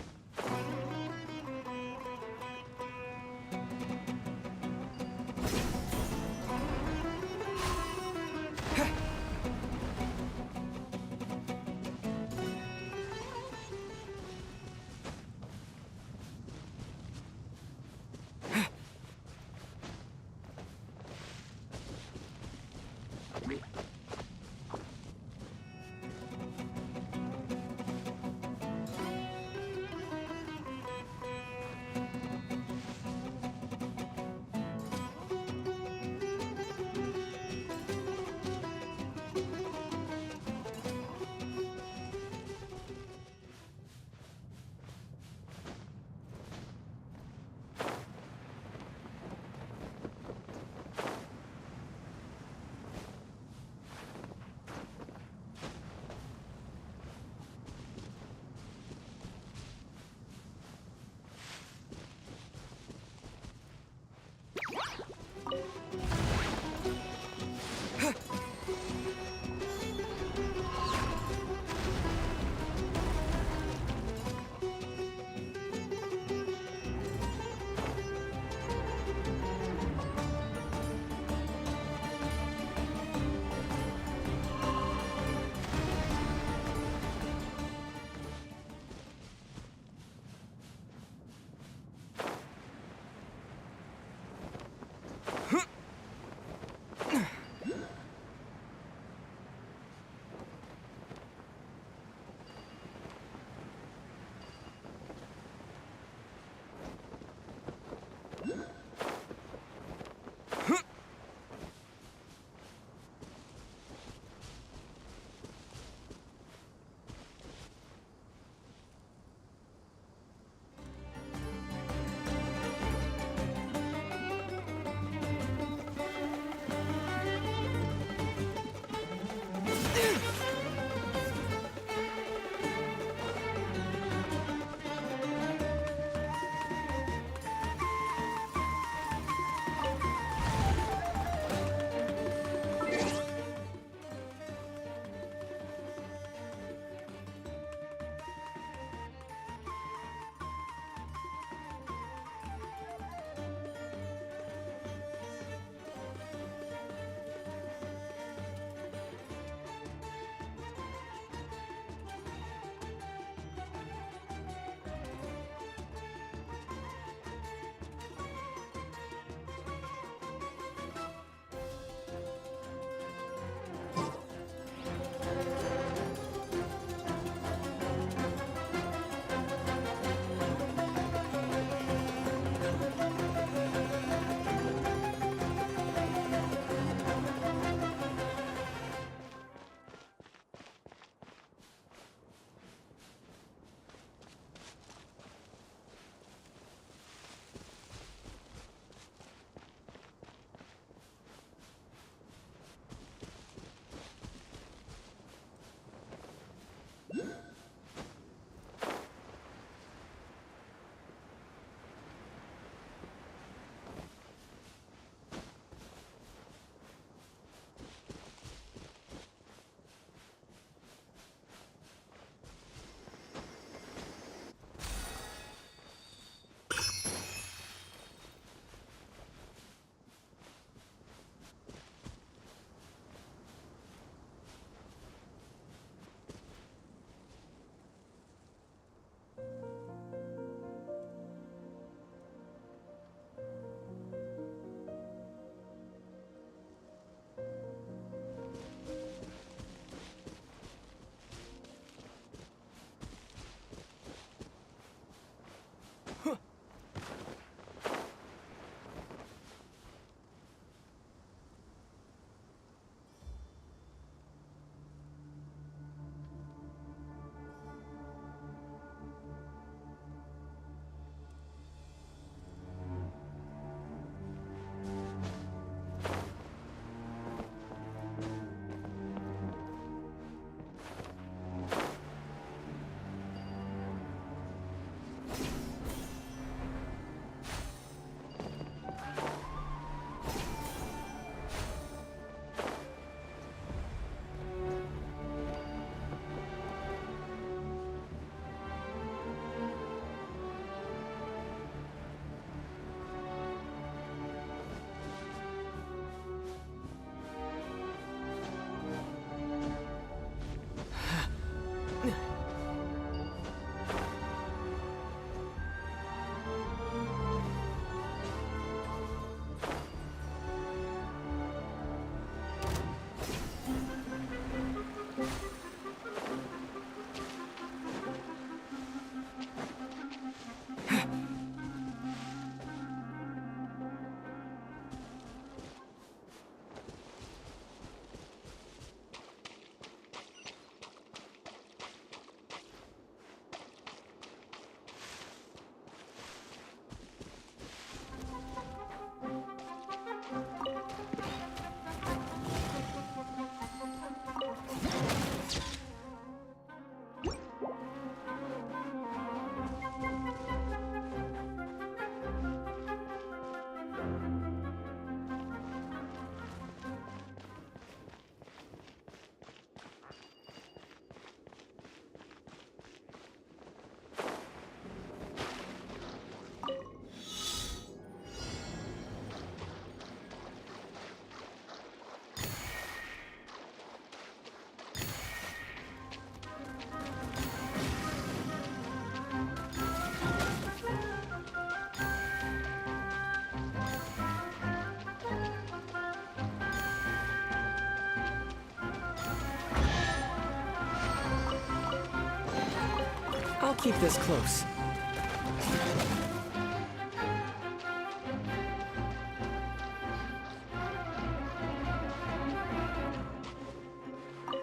I'll keep this close.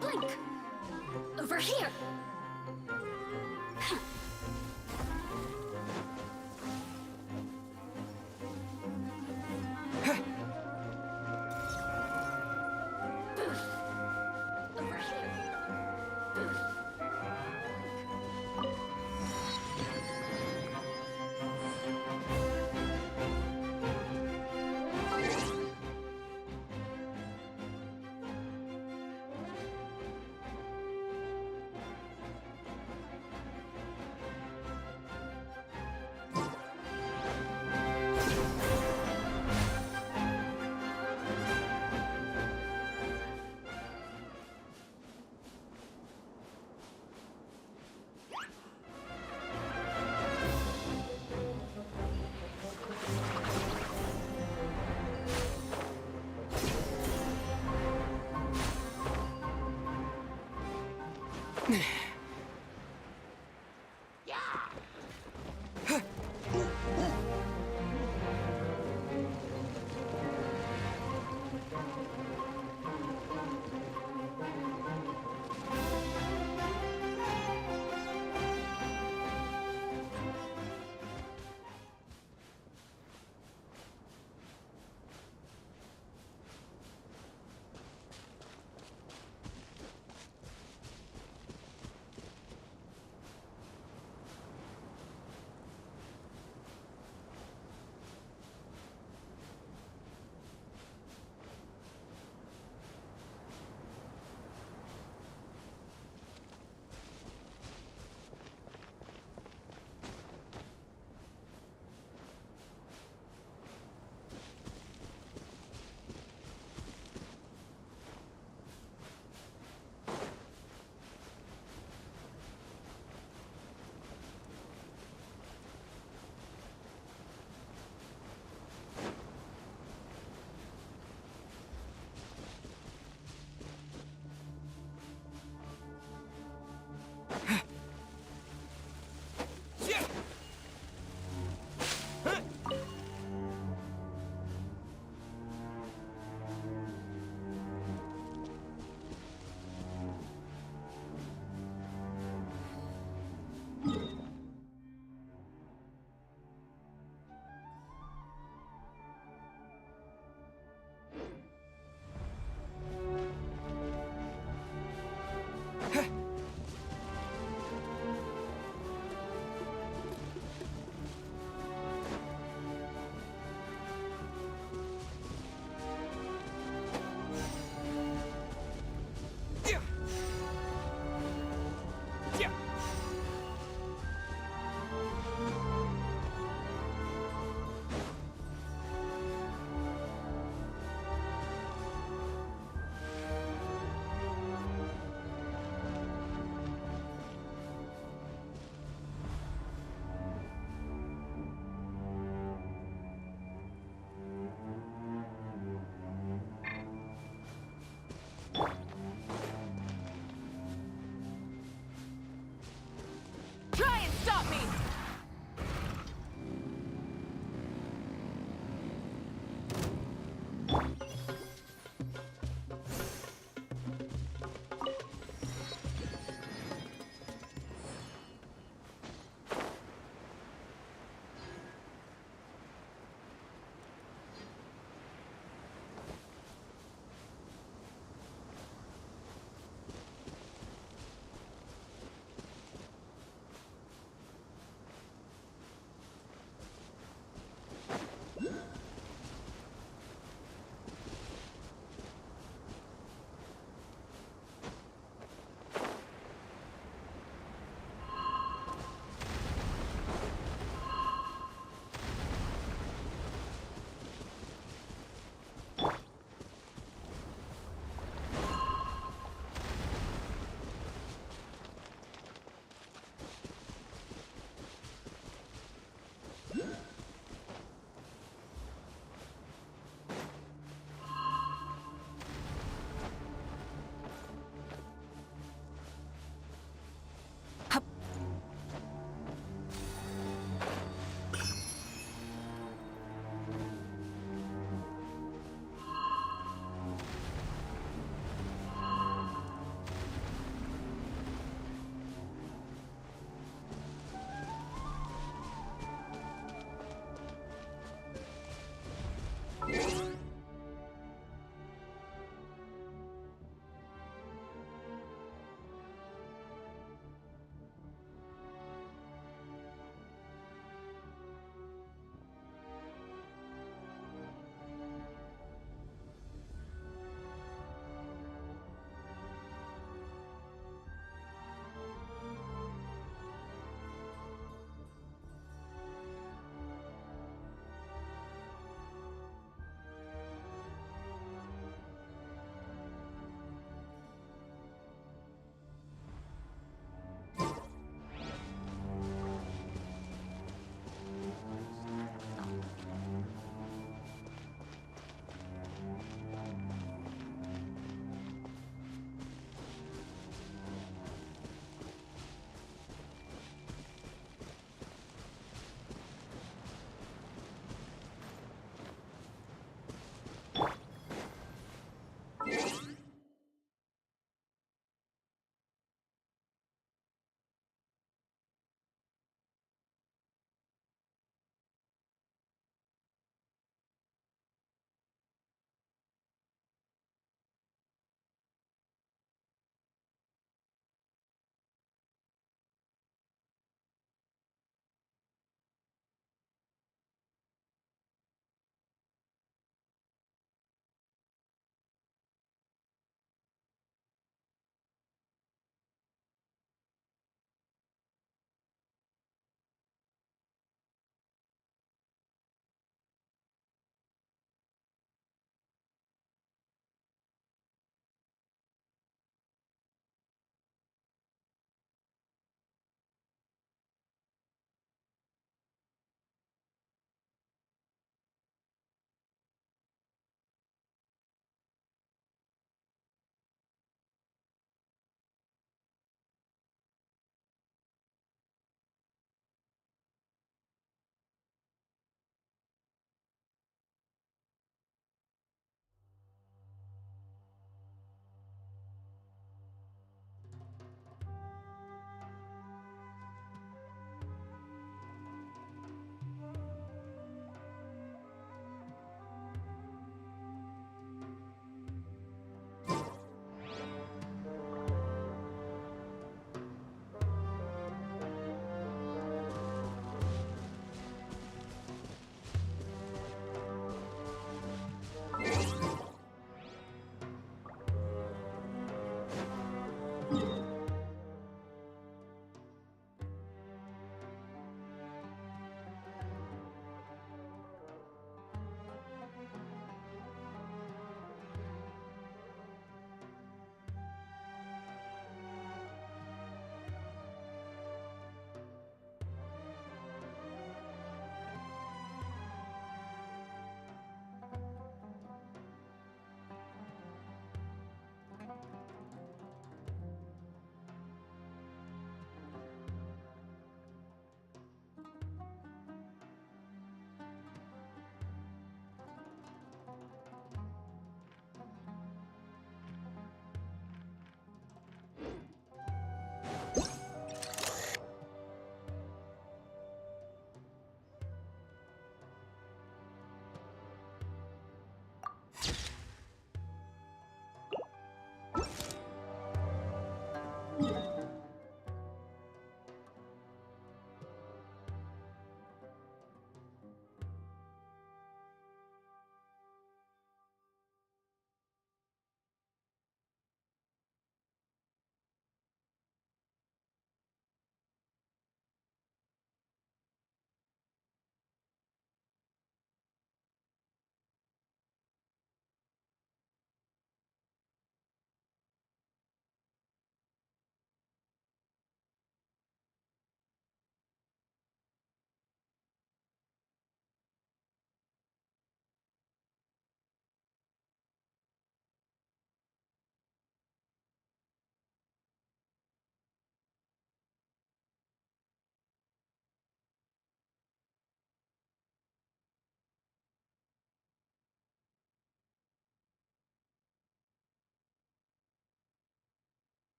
Blink! Over here!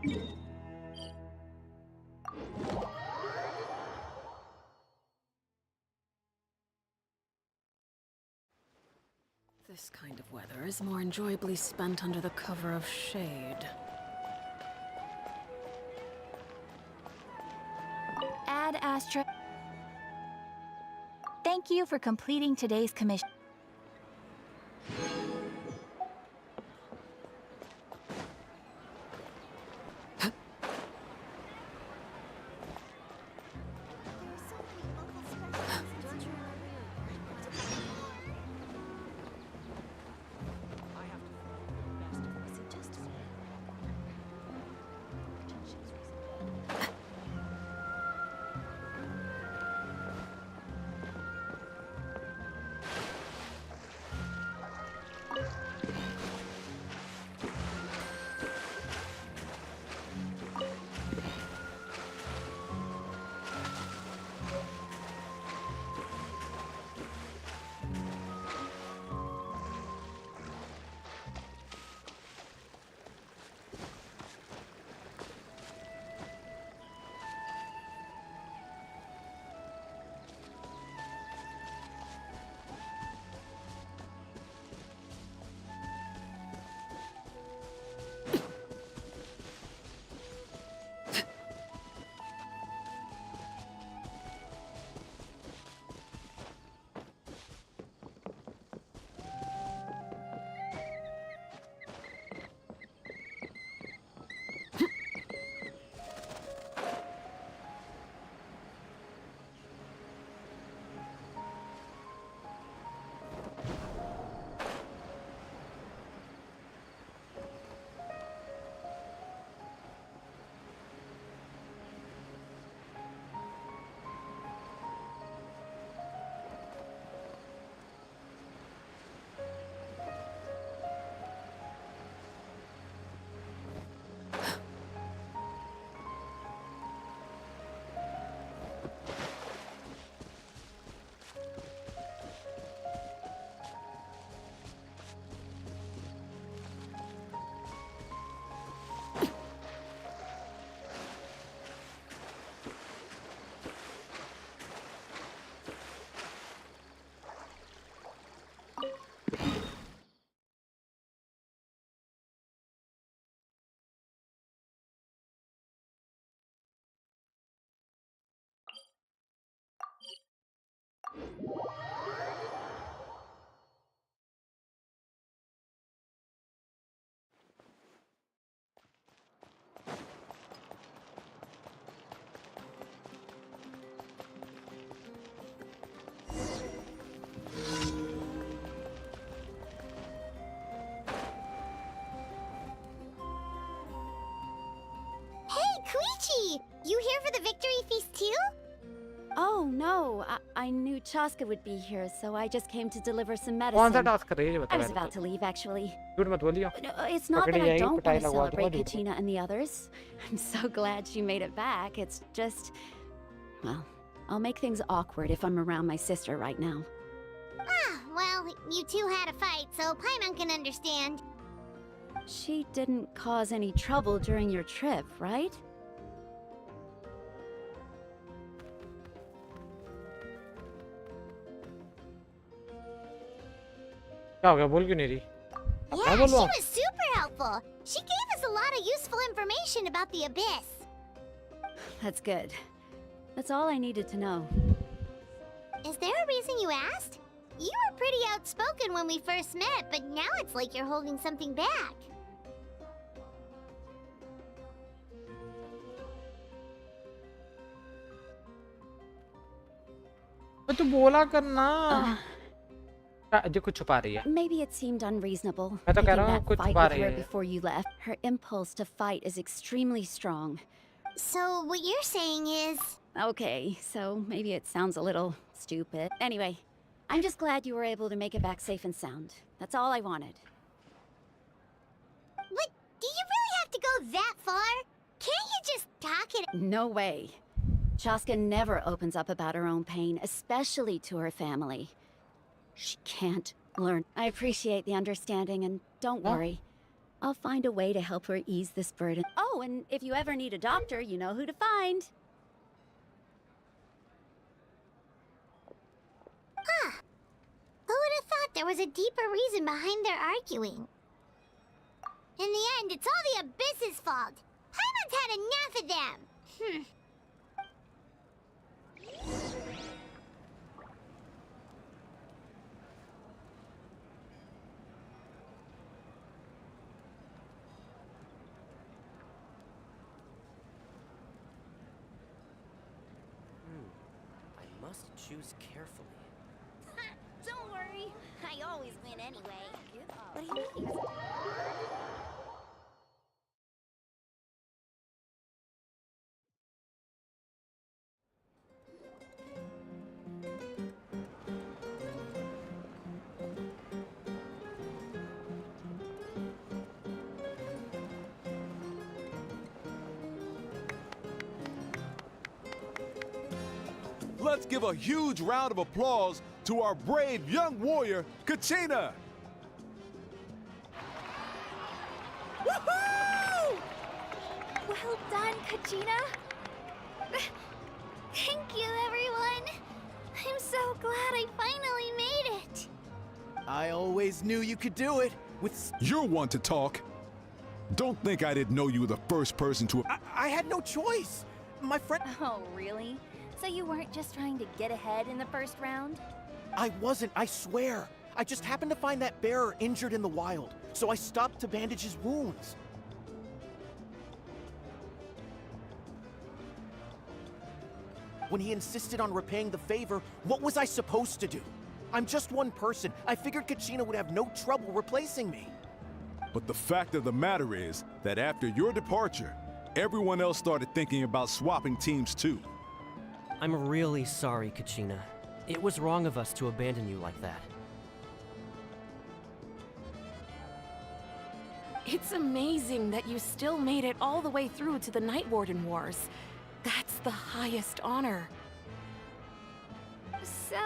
This kind of weather is more enjoyably spent under the cover of shade. Ad Astra. Thank you for completing today's commission. Koichi! You here for the victory feast too? Oh, no. I knew Chaska would be here, so I just came to deliver some कौन सा medicine. Task कर रही है ये I बता was मेरे about को to leave, actually. झूठ मत बोलियो No, it's not that पकड़ी I जाएगी don't पिटाई want to लगवा दूंगा celebrate झूठ मत Katina and the others. I'm so glad she made it back. It's just... Well, I'll make things awkward if I'm around my sister right now. Ah, well, you two had a fight, so Paimon can understand. She didn't cause any trouble during your trip, right? क्या हो गया बोल क्यों नहीं रही Yeah, she was super helpful. She gave us a lot of useful information about the Abyss. That's good. That's all I needed to know. Is there a reason you asked? You were pretty outspoken when we first met, but now it's like you're holding something back. तो बोला करना जो कुछ छुपा रही है Maybe it seemed unreasonable. मैं तो कह रहा हूँ That कुछ fight छुपा with रही her है before you left. Her impulse to fight is extremely strong. So what you're saying is... Okay, so maybe it sounds a little stupid. Anyway, I'm just glad you were able to make it back safe and sound. That's all I wanted. But do you really have to go that far? Can't you just talk it... No way. Chaska never opens up about her own pain, especially to her family. She can't learn. I appreciate the understanding, and don't worry. I'll find a way to help her ease this burden. Oh, and if you ever need a doctor, you know who to find. Huh. Who would have thought there was a deeper reason behind their arguing? In the end, it's all the Abyss's fault. Paimon's had enough of them. I must choose carefully. Don't worry. I always win anyway. What do you mean? Let's give a huge round of applause to our brave young warrior, Kachina! Woohoo! Well done, Kachina. Thank you, everyone. I'm so glad I finally made it. I always knew you could do it. You're one to talk. Don't think I didn't know you were the first person to... I had no choice. My friend... Oh, really? So you weren't just trying to get ahead in the first round? I wasn't, I swear. I just happened to find that bearer injured in the wild, so I stopped to bandage his wounds. When he insisted on repaying the favor, what was I supposed to do? I'm just one person. I figured Kachina would have no trouble replacing me. But the fact of the matter is that after your departure, everyone else started thinking about swapping teams too. I'm really sorry, Kachina. It was wrong of us to abandon you like that. It's amazing that you still made it all the way through to the Night Warden Wars. That's the highest honor. So,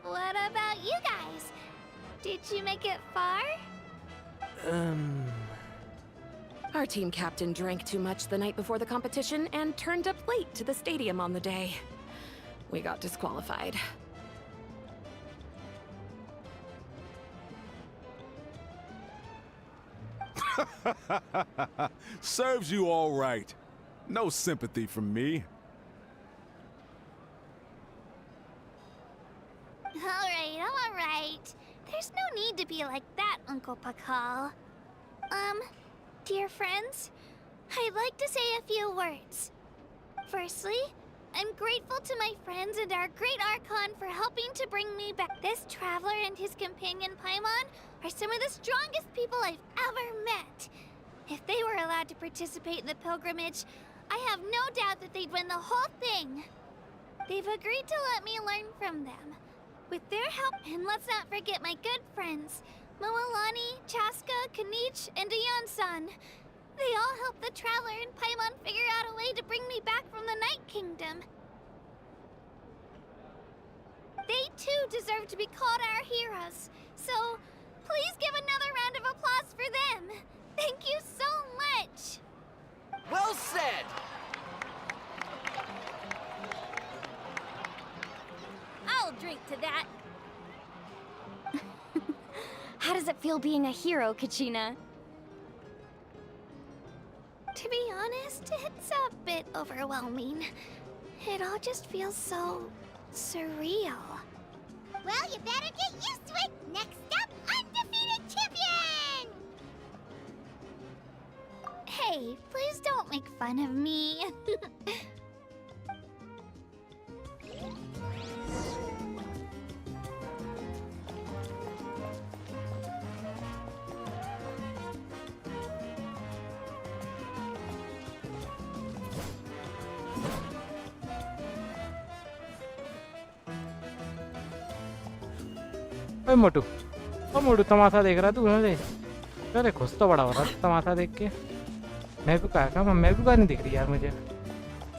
what about you guys? Did you make it far? Our team captain drank too much the night before the competition and turned up late to the stadium on the day. We got disqualified. Serves you all right. No sympathy from me. All right. There's no need to be like that, Uncle Pakal. Dear friends, I'd like to say a few words. Firstly, I'm grateful to my friends and our great Archon for helping to bring me back. This traveler and his companion Paimon are some of the strongest people I've ever met. If they were allowed to participate in the pilgrimage, I have no doubt that they'd win the whole thing. They've agreed to let me learn from them. With their help, and let's not forget my good friends, Moalani, Chaska, Kanich, and Ayan-san. They all helped the Traveler and Paimon figure out a way to bring me back from the Night Kingdom. They too deserve to be called our heroes. So, please give another round of applause for them. Thank you so much. Well said! I'll drink to that. How does it feel being a hero, Kachina? To be honest, it's a bit overwhelming. It all just feels so surreal. Well, you better get used to it. Next up, undefeated champion! Hey, please don't make fun of me. ओए मोटू, ओ मोटू तमाशा देख रहा तू? अरे खुश तो बड़ा हो रहा तमाशा देख के। मैं भी कहा नहीं दिख रही यार मुझे।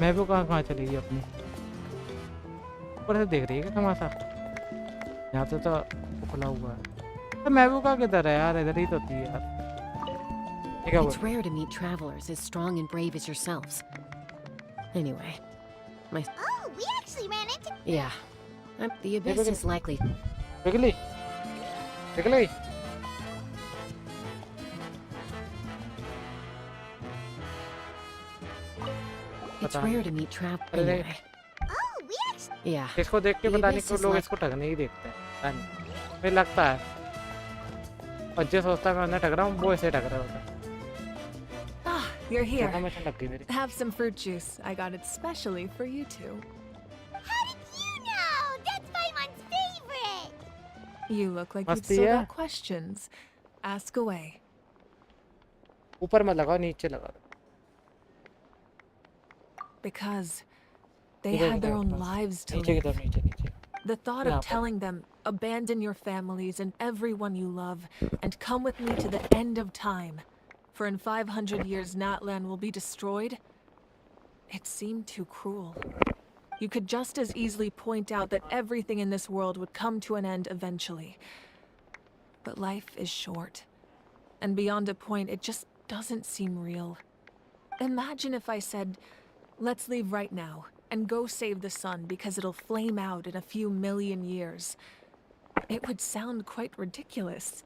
मैं भी कहाँ चली गई अपनी? ऊपर से देख रही है क्या तमाशा? यहाँ से तो खुला हुआ है। तो मैं भी किधर है यार? इधर ही तो थी यार। It's rare to meet travelers as strong and brave as yourselves. Anyway, Oh, we actually ran into. yeah. The Abyss is likely. Quickly. Quickly. It's rare to meet travelers. Anyway. Oh, we actually. Yeah. इसको देख के पता नहीं क्यों लोग इसको ठगने ही देखते हैं। पता नहीं। मुझे लगता है। और जो सोचता है मैं उन्हें ठग रहा हूँ, वो ऐसे ठग रहा होता है। Ah, you're here. हमेशा लग गई मेरी। Have some fruit juice. I got it specially for you two. How did you know? That's Paimon's favorite. You look like you'd मस्ती still है। got questions. Ask away. ऊपर मत लगाओ, नीचे लगा दो। Because they had their own lives to नीचे की live. तरफ, नीचे, नीचे। The thought यहाँ of पर। telling them, abandon your families and everyone you love, and come with me to the end of time, for in 500 years Natlan will be destroyed, it seemed too cruel. You could just as easily point out that everything in this world would come to an end eventually. But life is short, and beyond a point, it just doesn't seem real. Imagine if I said, let's leave right now, and go save the sun because it'll flame out in a few million years. It would sound quite ridiculous.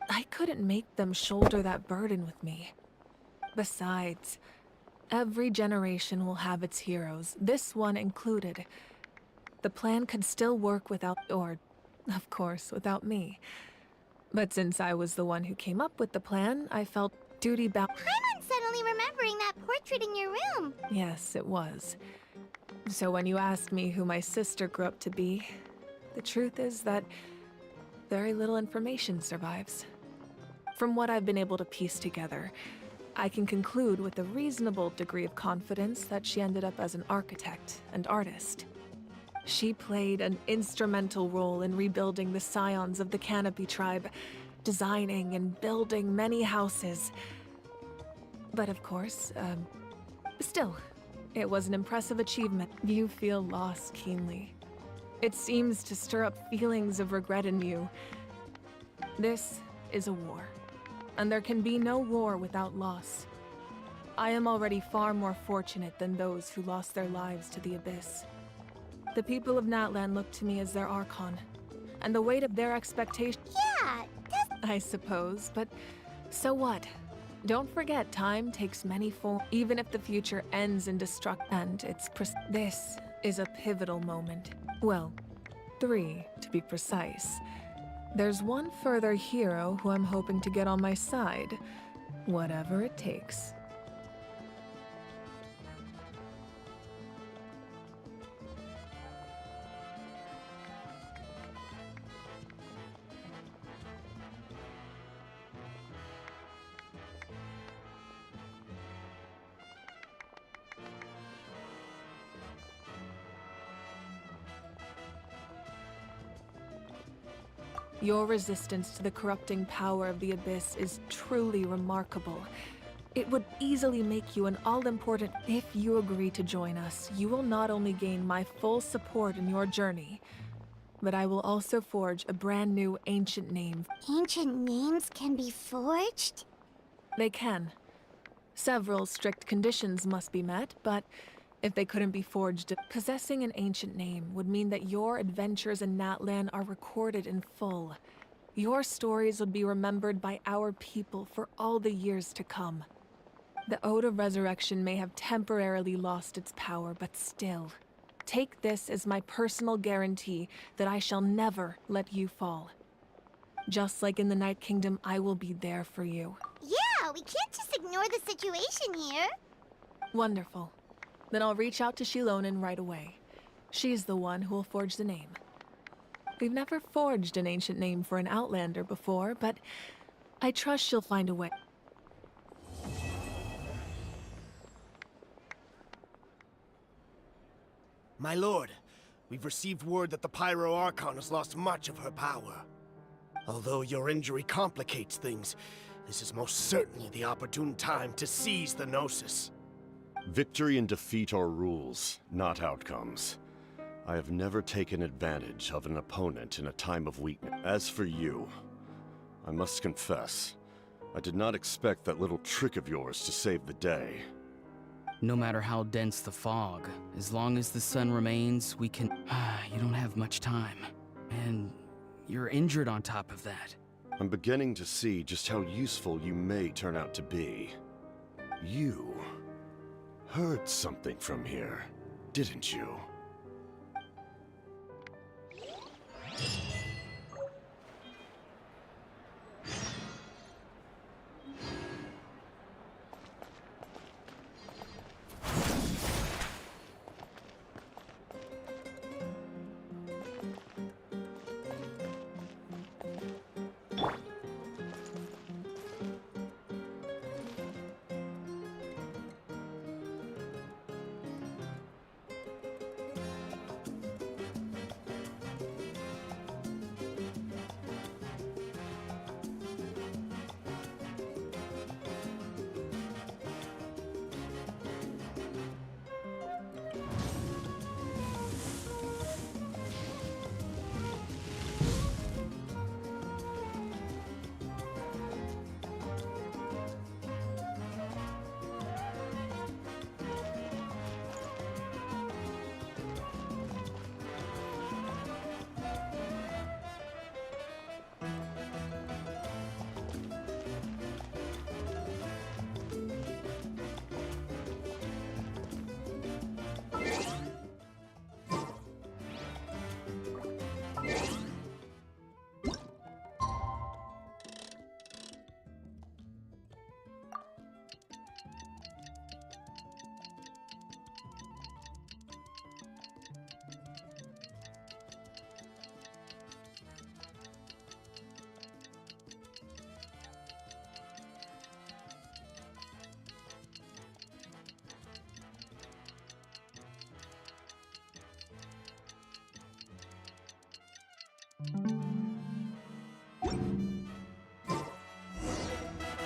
I couldn't make them shoulder that burden with me. Besides, every generation will have its heroes, this one included. The plan could still work without, or, of course, without me. But since I was the one who came up with the plan, I felt duty-bound. Paimon's suddenly remembering that portrait in your room. Yes, it was. So when you asked me who my sister grew up to be, the truth is that very little information survives. From what I've been able to piece together, I can conclude with a reasonable degree of confidence that she ended up as an architect and artist. She played an instrumental role in rebuilding the scions of the Canopy tribe, designing and building many houses. But of course, still, it was an impressive achievement. You feel loss keenly. It seems to stir up feelings of regret in you. This is a war, and there can be no war without loss. I am already far more fortunate than those who lost their lives to the Abyss. The people of Natlan look to me as their Archon, and the weight of their expectations. Yeah, I suppose, but so what? Don't forget, time takes many forms, even if the future ends in destruction. And this is a pivotal moment. Well, 3 to be precise. There's one further hero who I'm hoping to get on my side, whatever it takes. Your resistance to the corrupting power of the Abyss is truly remarkable. It would easily make you an all-important. If you agree to join us, you will not only gain my full support in your journey, but I will also forge a brand new ancient name. Ancient names can be forged? They can. Several strict conditions must be met, but if they couldn't be forged, possessing an ancient name would mean that your adventures in Natlan are recorded in full. Your stories would be remembered by our people for all the years to come. The Ode of Resurrection may have temporarily lost its power, but still, take this as my personal guarantee that I shall never let you fall. Just like in the Night Kingdom, I will be there for you. Yeah, we can't just ignore the situation here. Wonderful. Then I'll reach out to Shilonen right away. She's the one who will forge the name. We've never forged an ancient name for an Outlander before, but I trust she'll find a way. My lord, we've received word that the Pyro Archon has lost much of her power. Although your injury complicates things, this is most certainly the opportune time to seize the Gnosis. Victory and defeat are rules, not outcomes. I have never taken advantage of an opponent in a time of weakness. As for you, I must confess, I did not expect that little trick of yours to save the day. No matter how dense the fog, as long as the sun remains, we can... You don't have much time. And you're injured on top of that. I'm beginning to see just how useful you may turn out to be. You heard something from here, didn't you?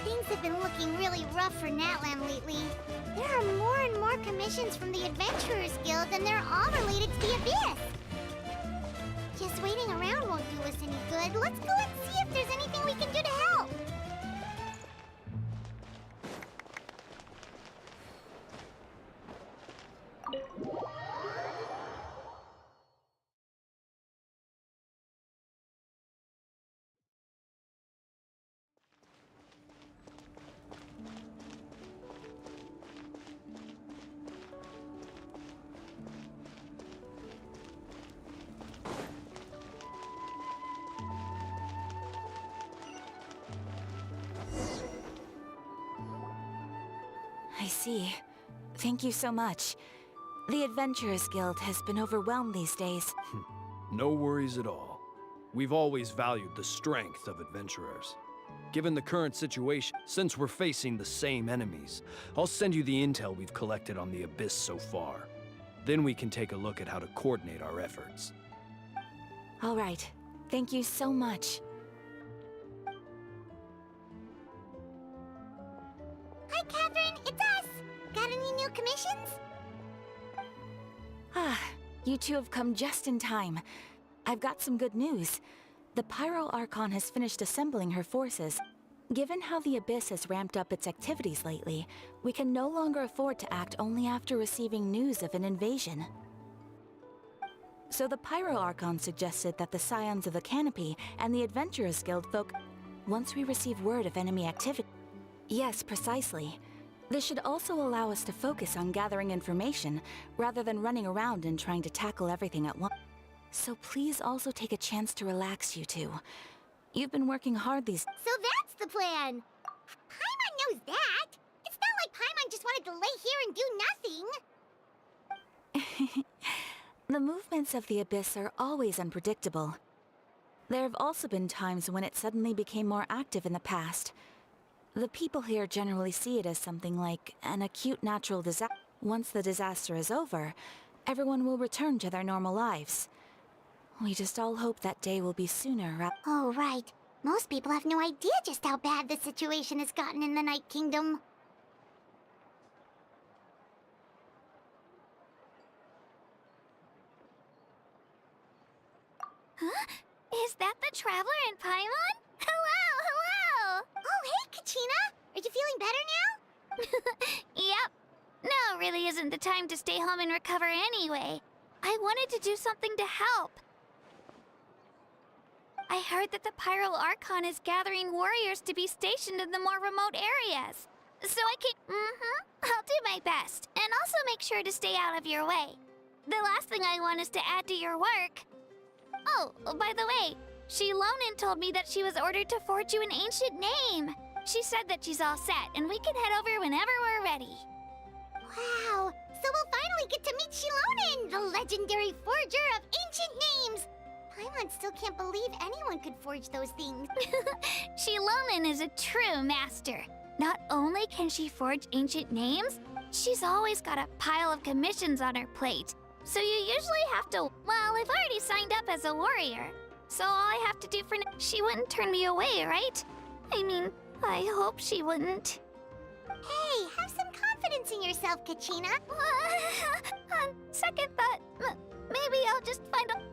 Things have been looking really rough for Natlan lately. There are more and more commissions from the Adventurers Guild, and they're all related to the Abyss. Just waiting around won't do us any good. Let's go and see if there's anything we can do to help. I see. Thank you so much. The Adventurers Guild has been overwhelmed these days. No worries at all. We've always valued the strength of adventurers. Given the current situation, since we're facing the same enemies, I'll send you the intel we've collected on the Abyss so far. Then we can take a look at how to coordinate our efforts. All right. Thank you so much. Hi, Catherine. It's us. Got any new commissions? Ah, you two have come just in time. I've got some good news. The Pyro Archon has finished assembling her forces. Given how the Abyss has ramped up its activities lately, we can no longer afford to act only after receiving news of an invasion. So the Pyro Archon suggested that the Scions of the Canopy and the Adventurers Guild once we receive word of enemy activity. Yes, precisely. This should also allow us to focus on gathering information, rather than running around and trying to tackle everything at once. So please also take a chance to relax, you two. You've been working hard these— So that's the plan! Paimon knows that! It's not like Paimon just wanted to lay here and do nothing! The movements of the Abyss are always unpredictable. There have also been times when it suddenly became more active in the past. The people here generally see it as something like an acute natural disaster. Once the disaster is over, everyone will return to their normal lives. We just all hope that day will be sooner. Oh, right. Most people have no idea just how bad the situation has gotten in the Night Kingdom. Huh? Is that the Traveler and Paimon? Hello, hello! Oh, hey, Kachina! Yep. Now really isn't the time to stay home and recover anyway. I wanted to do something to help. I heard that the Pyro Archon is gathering warriors to be stationed in the more remote areas. So I can... I'll do my best. And also make sure to stay out of your way. The last thing I want is to add to your work. Oh, by the way, Shilonin told me that she was ordered to forge you an ancient name. She said that she's all set, and we can head over whenever we're ready. Wow, so we'll finally get to meet Shilonin, the legendary forger of ancient names. Paimon still can't believe anyone could forge those things. Shilonin is a true master. Not only can she forge ancient names, she's always got a pile of commissions on her plate. So you usually have to... Well, I've already signed up as a warrior. So all I have to do for now... She wouldn't turn me away, right? I mean, I hope she wouldn't. Hey, have some confidence in yourself, Kachina. On second thought, maybe I'll just find a...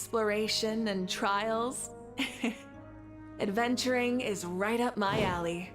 exploration and trials. Adventuring is right up my alley.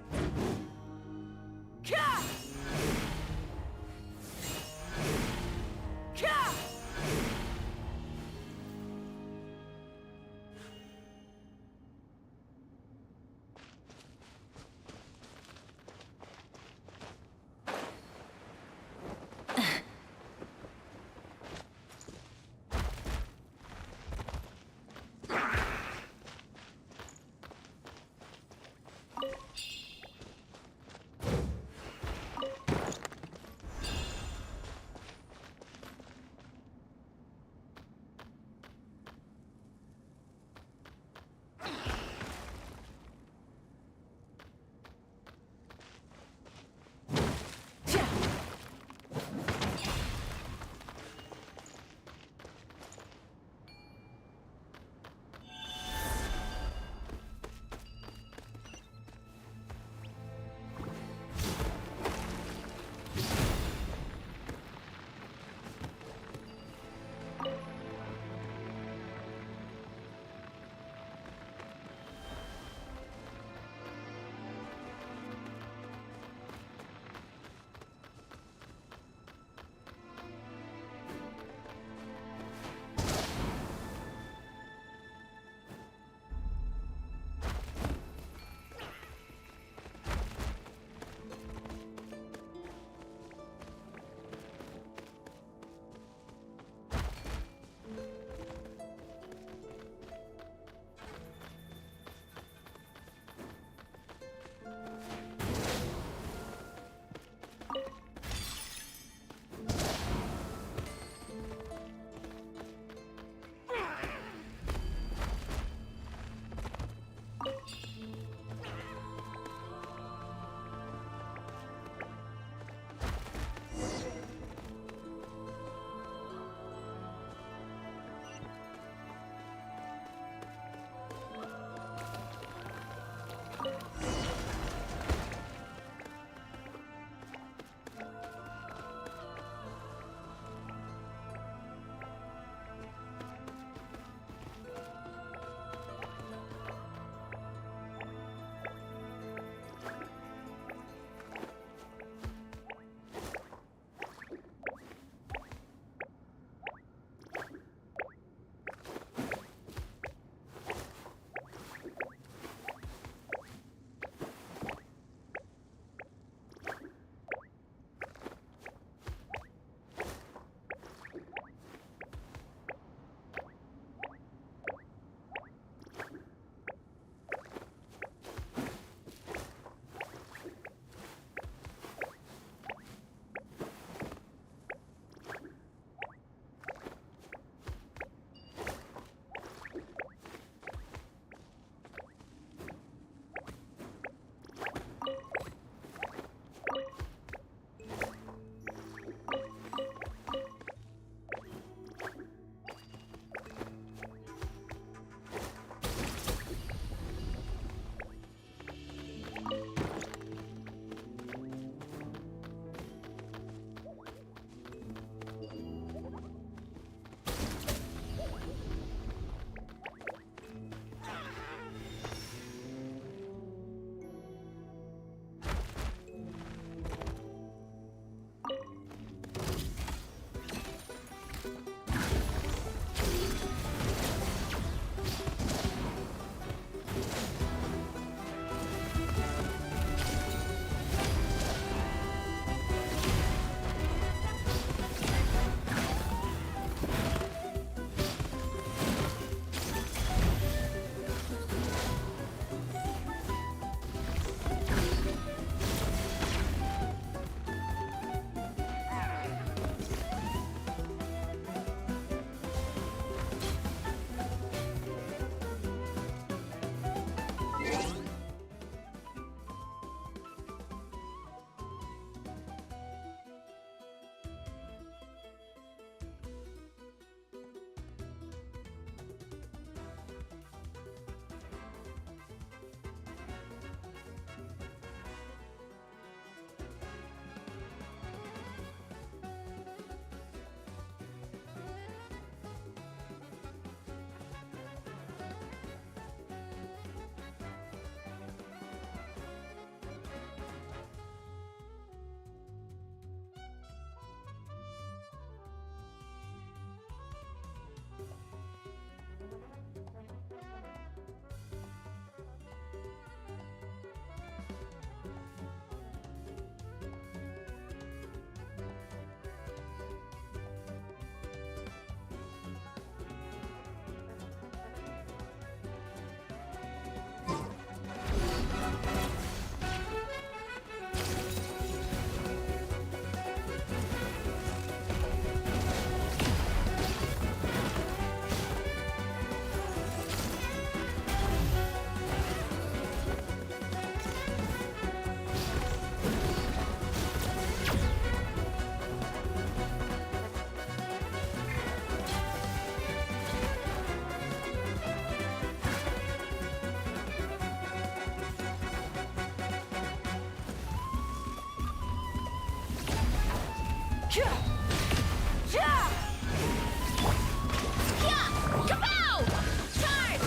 Kapow! Charge!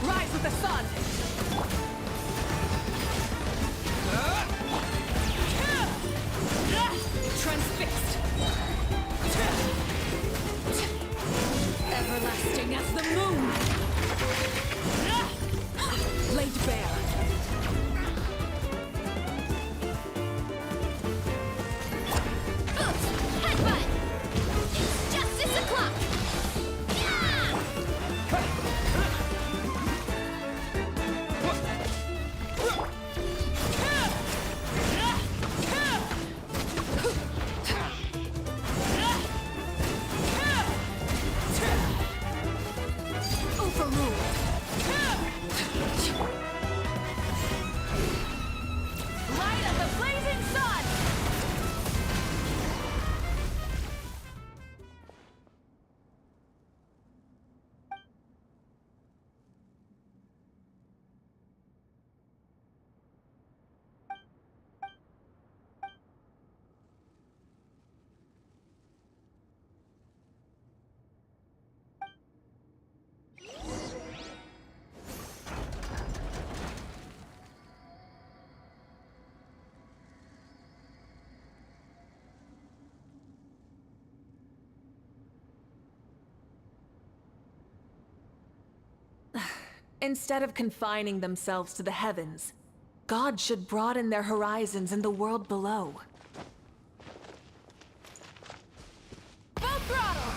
Rise with the sun! Transfixed! Everlasting as the moon! Laid bare! Headbutt! It's justice o'clock! Light of the blazing sun! Instead of confining themselves to the heavens, God should broaden their horizons in the world below. Full throttle!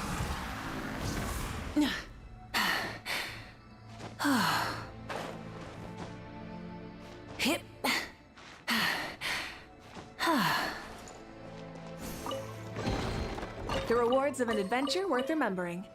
Hit. The rewards of an adventure worth remembering.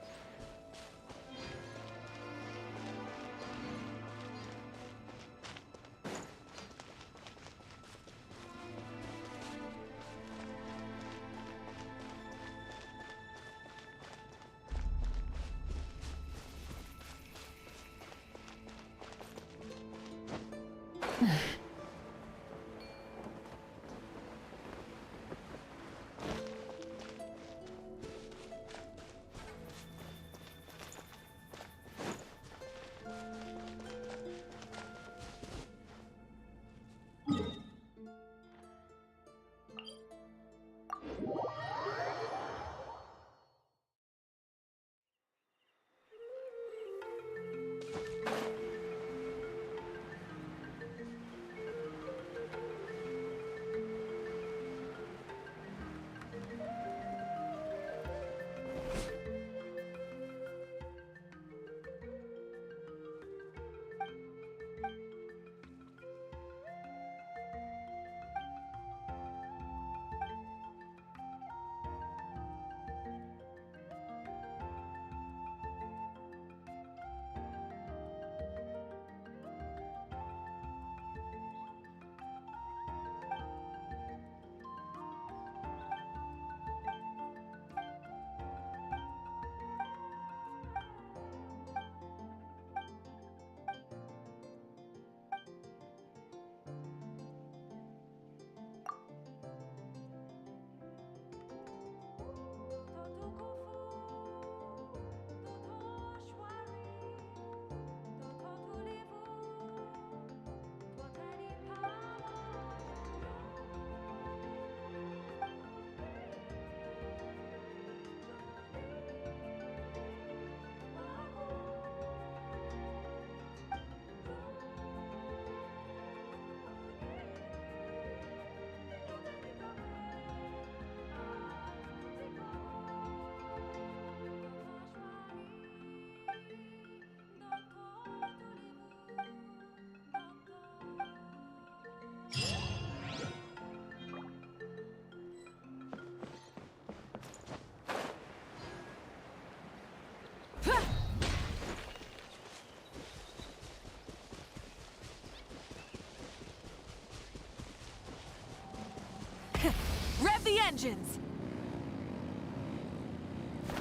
Rev the engines!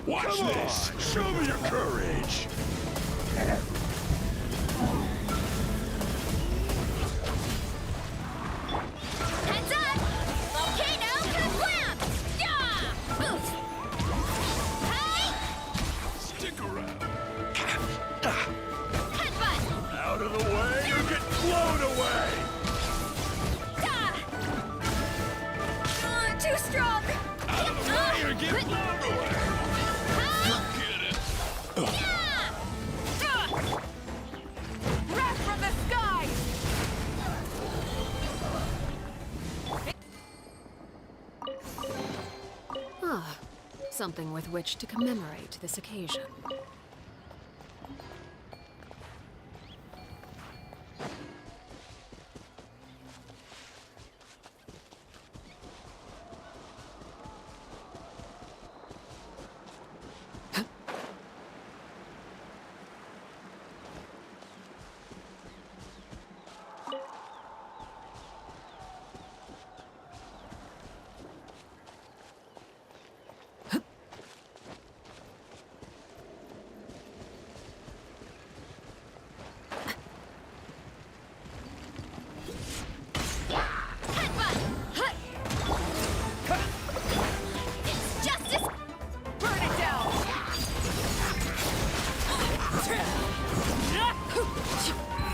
Watch this! Show me your courage! Heads up! Out of the way or get blown away! Too strong! Out of the way or get blown away! Get it! Wrath from the sky! Ah, something with which to commemorate this occasion.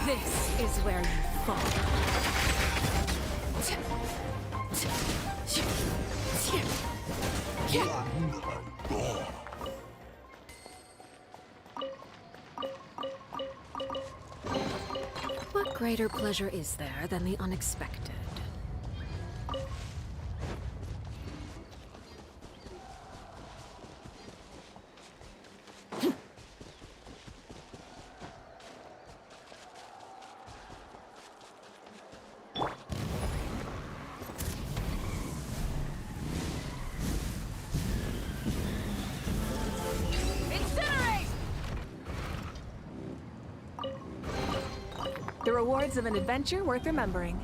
This is where you fall. What greater pleasure is there than the unexpected? The rewards of an adventure worth remembering.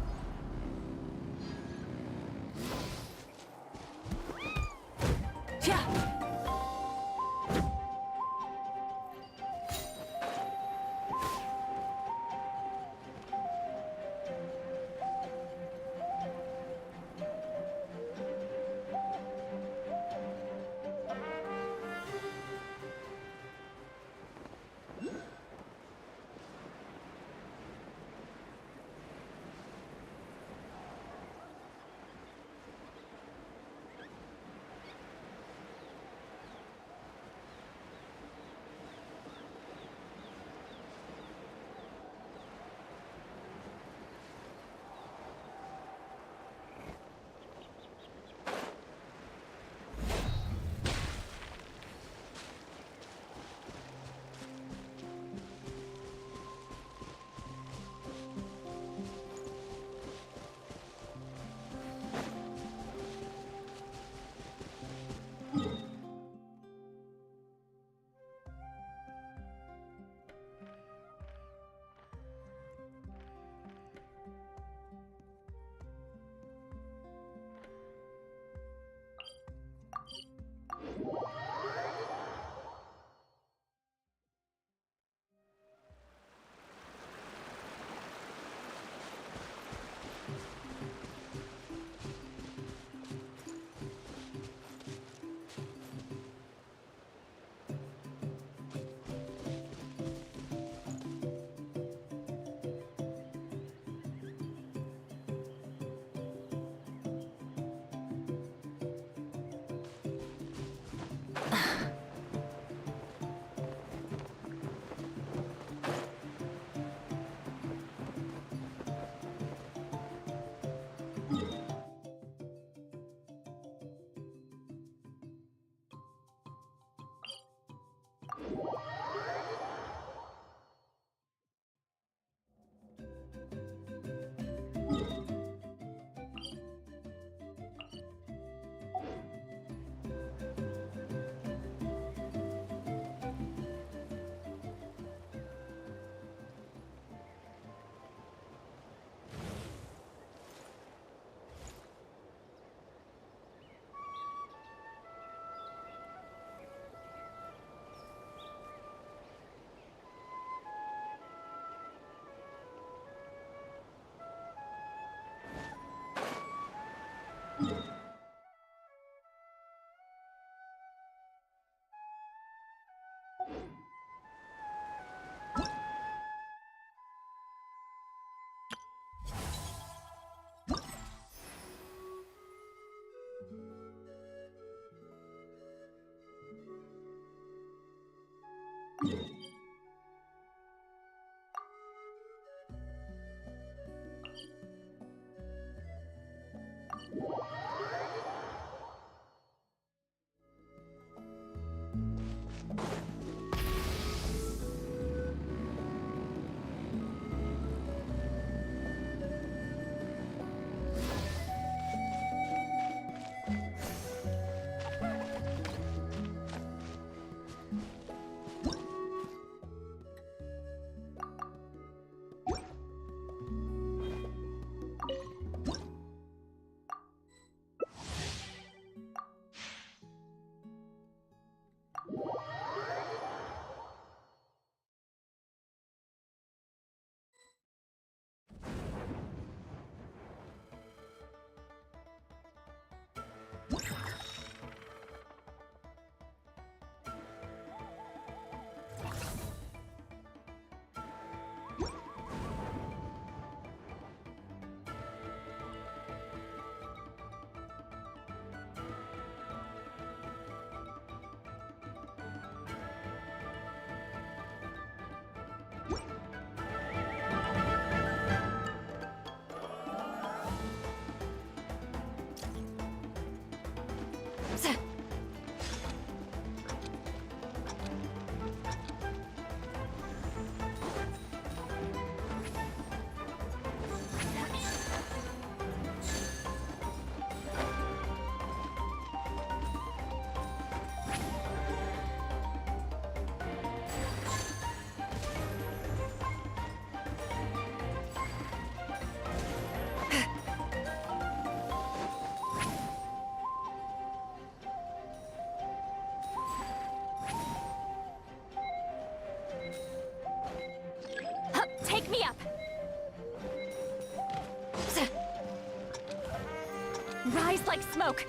Rise like smoke!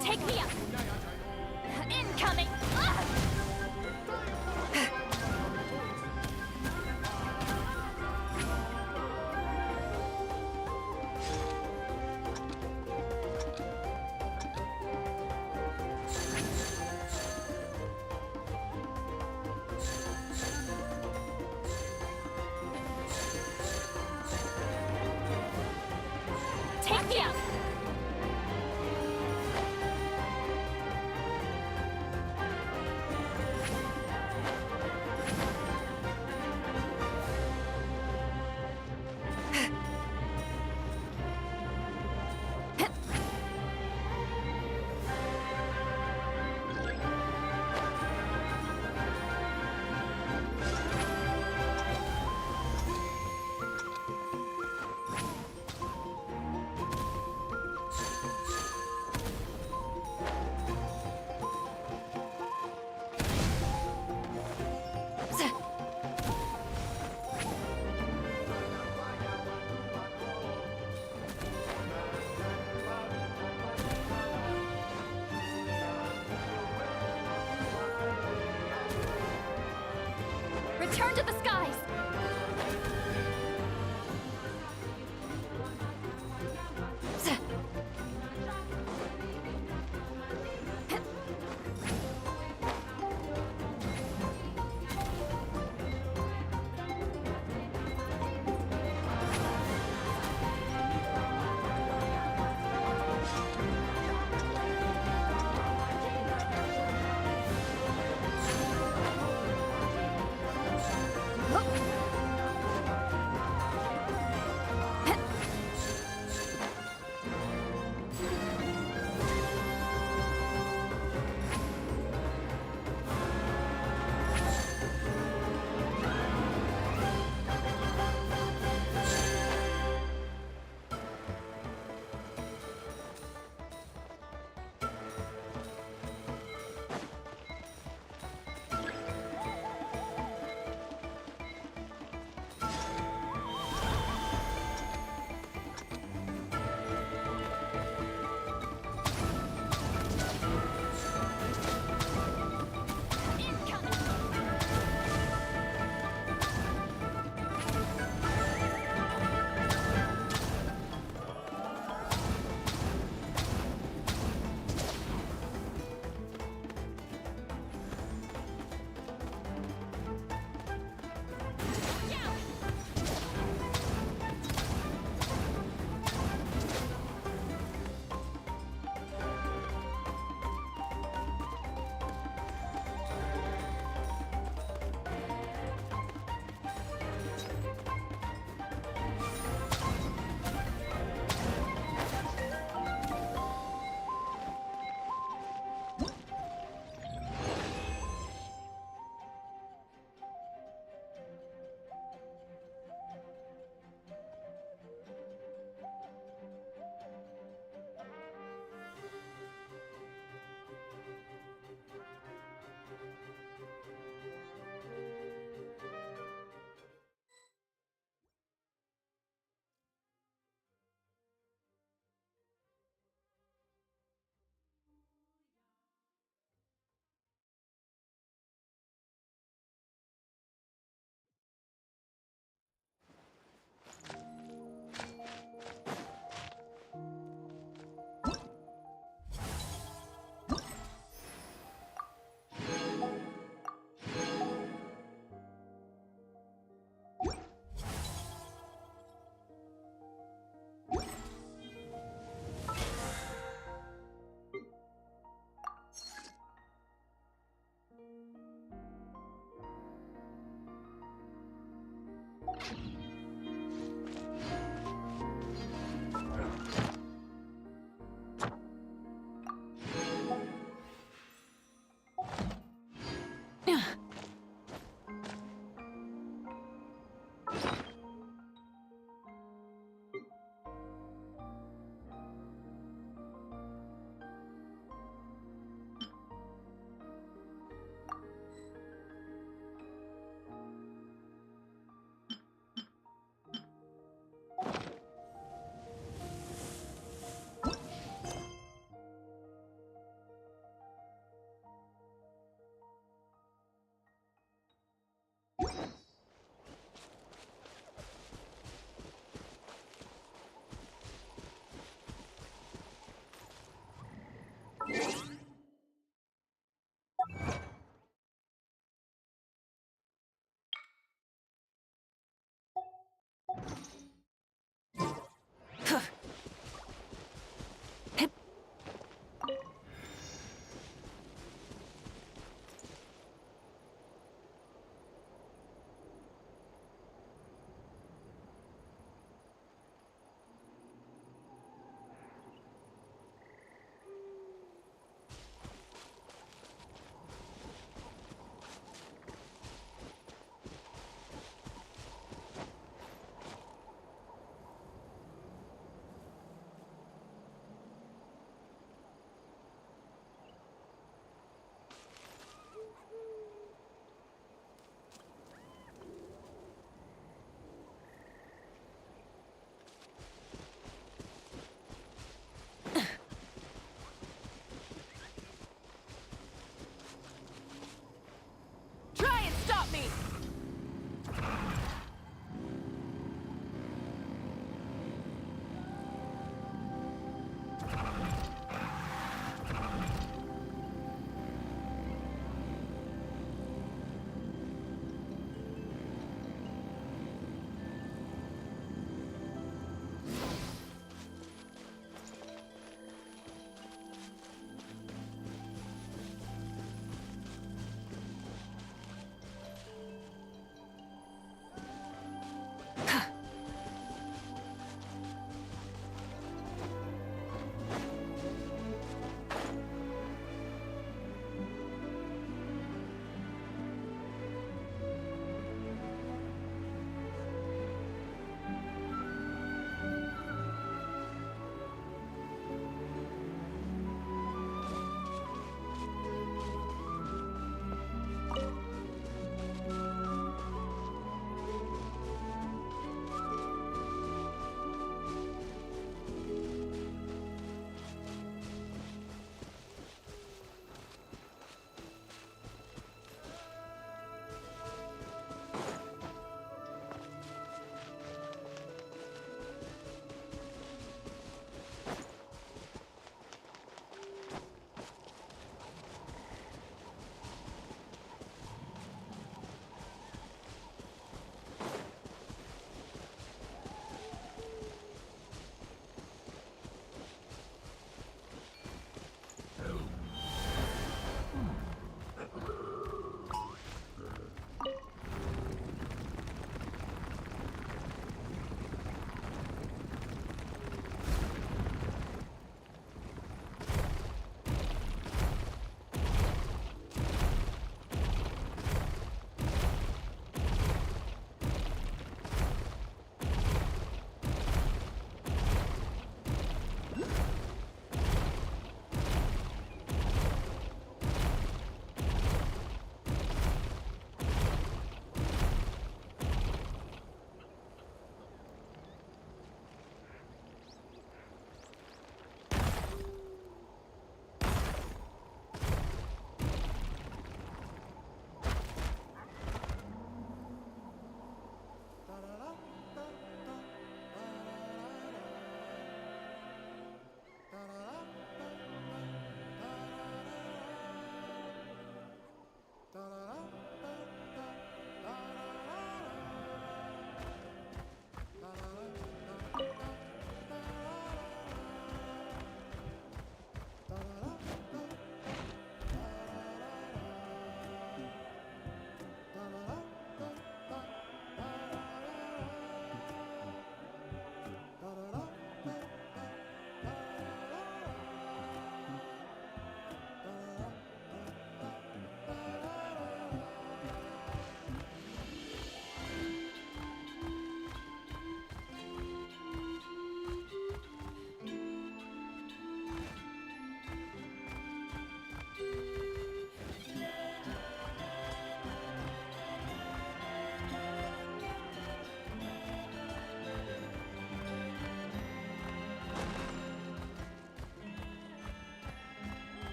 Take me up! Incoming! Take me up! Return to the skies!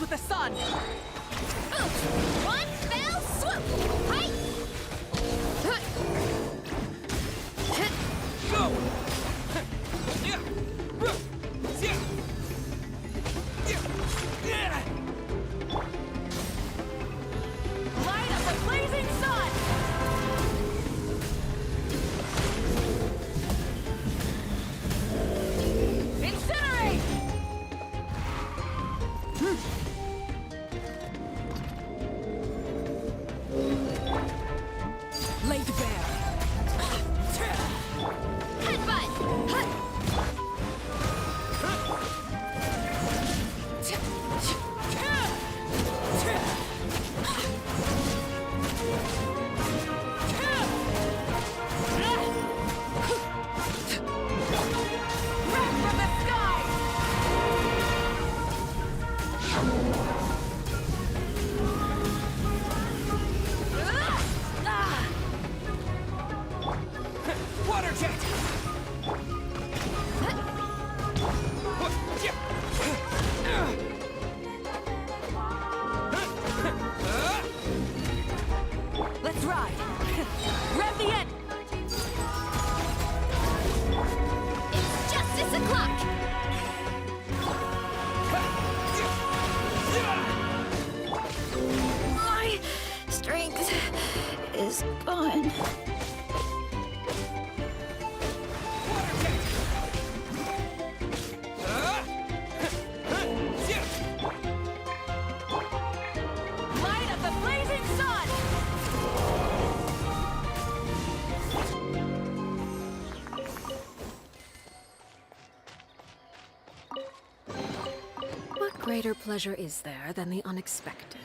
with the sun! One fell swoop! Hi! Go! Light up the blazing sun! Incinerate! Laid bare. Water jet! Let's ride! Rev the end! It's justice o'clock! My strength is gone. Light up the blazing sun! What greater pleasure is there than the unexpected?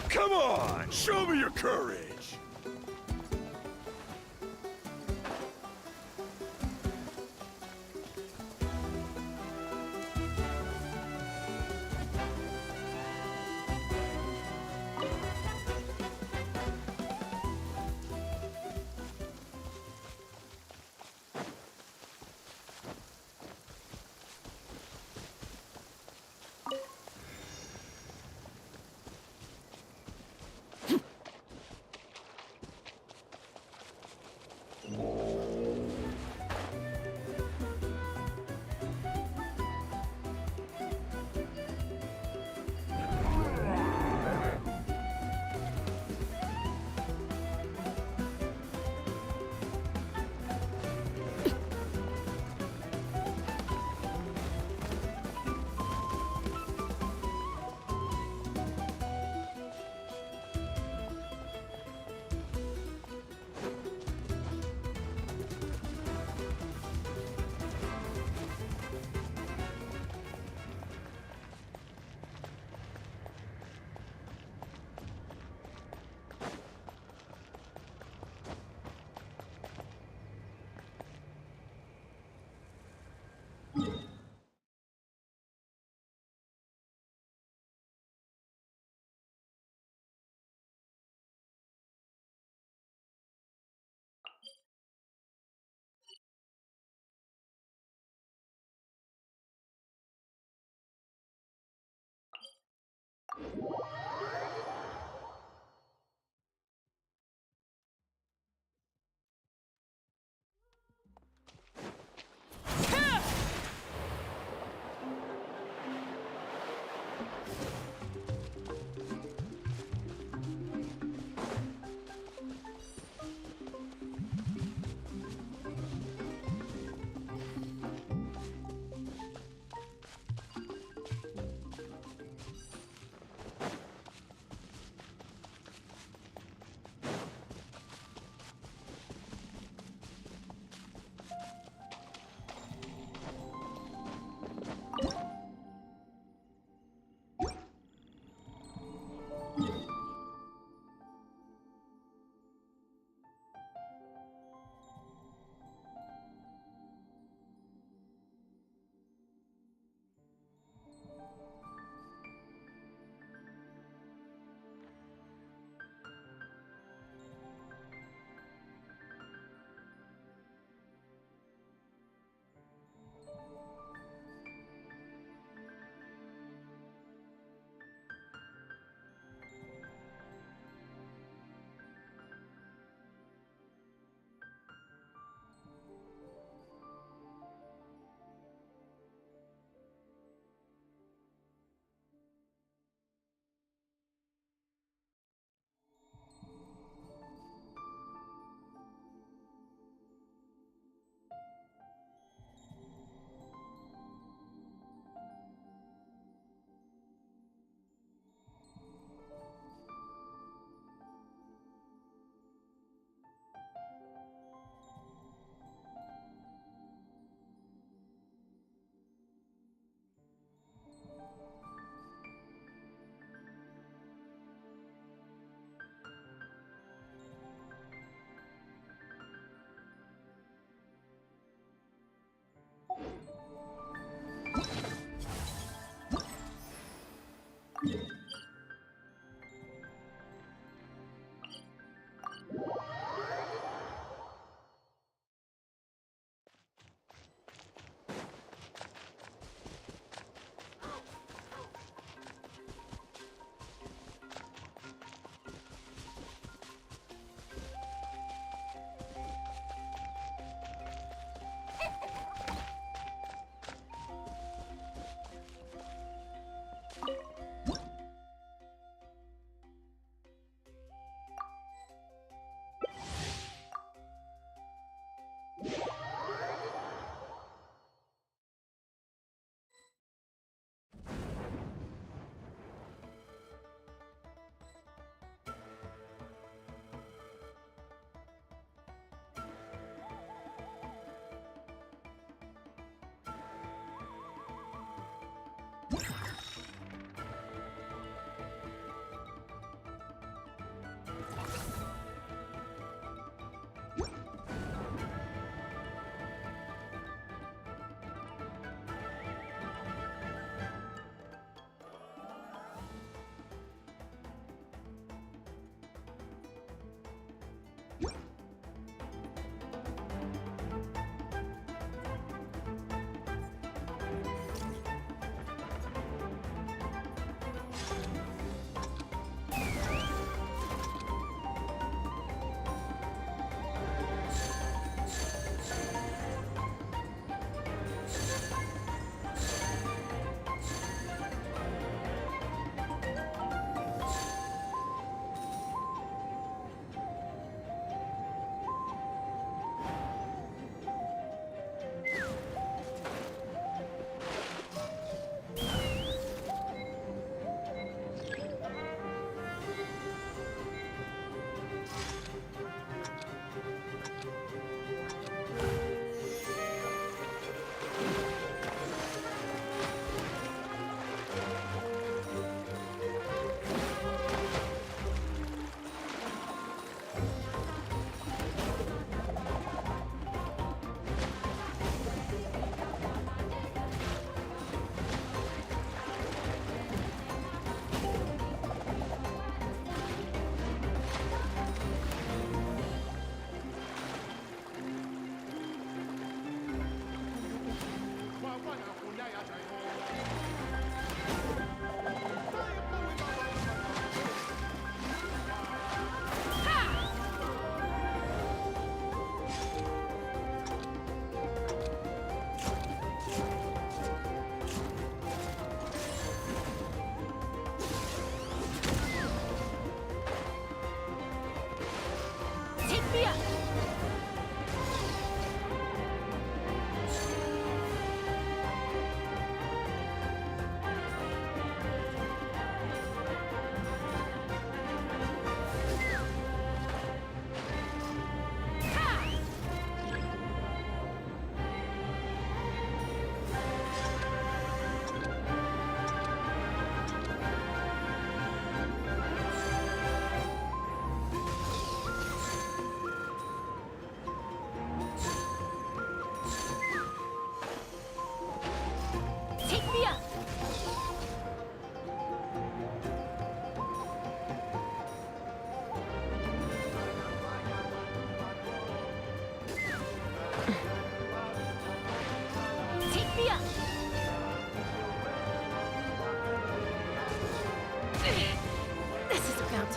Come on, show me your courage!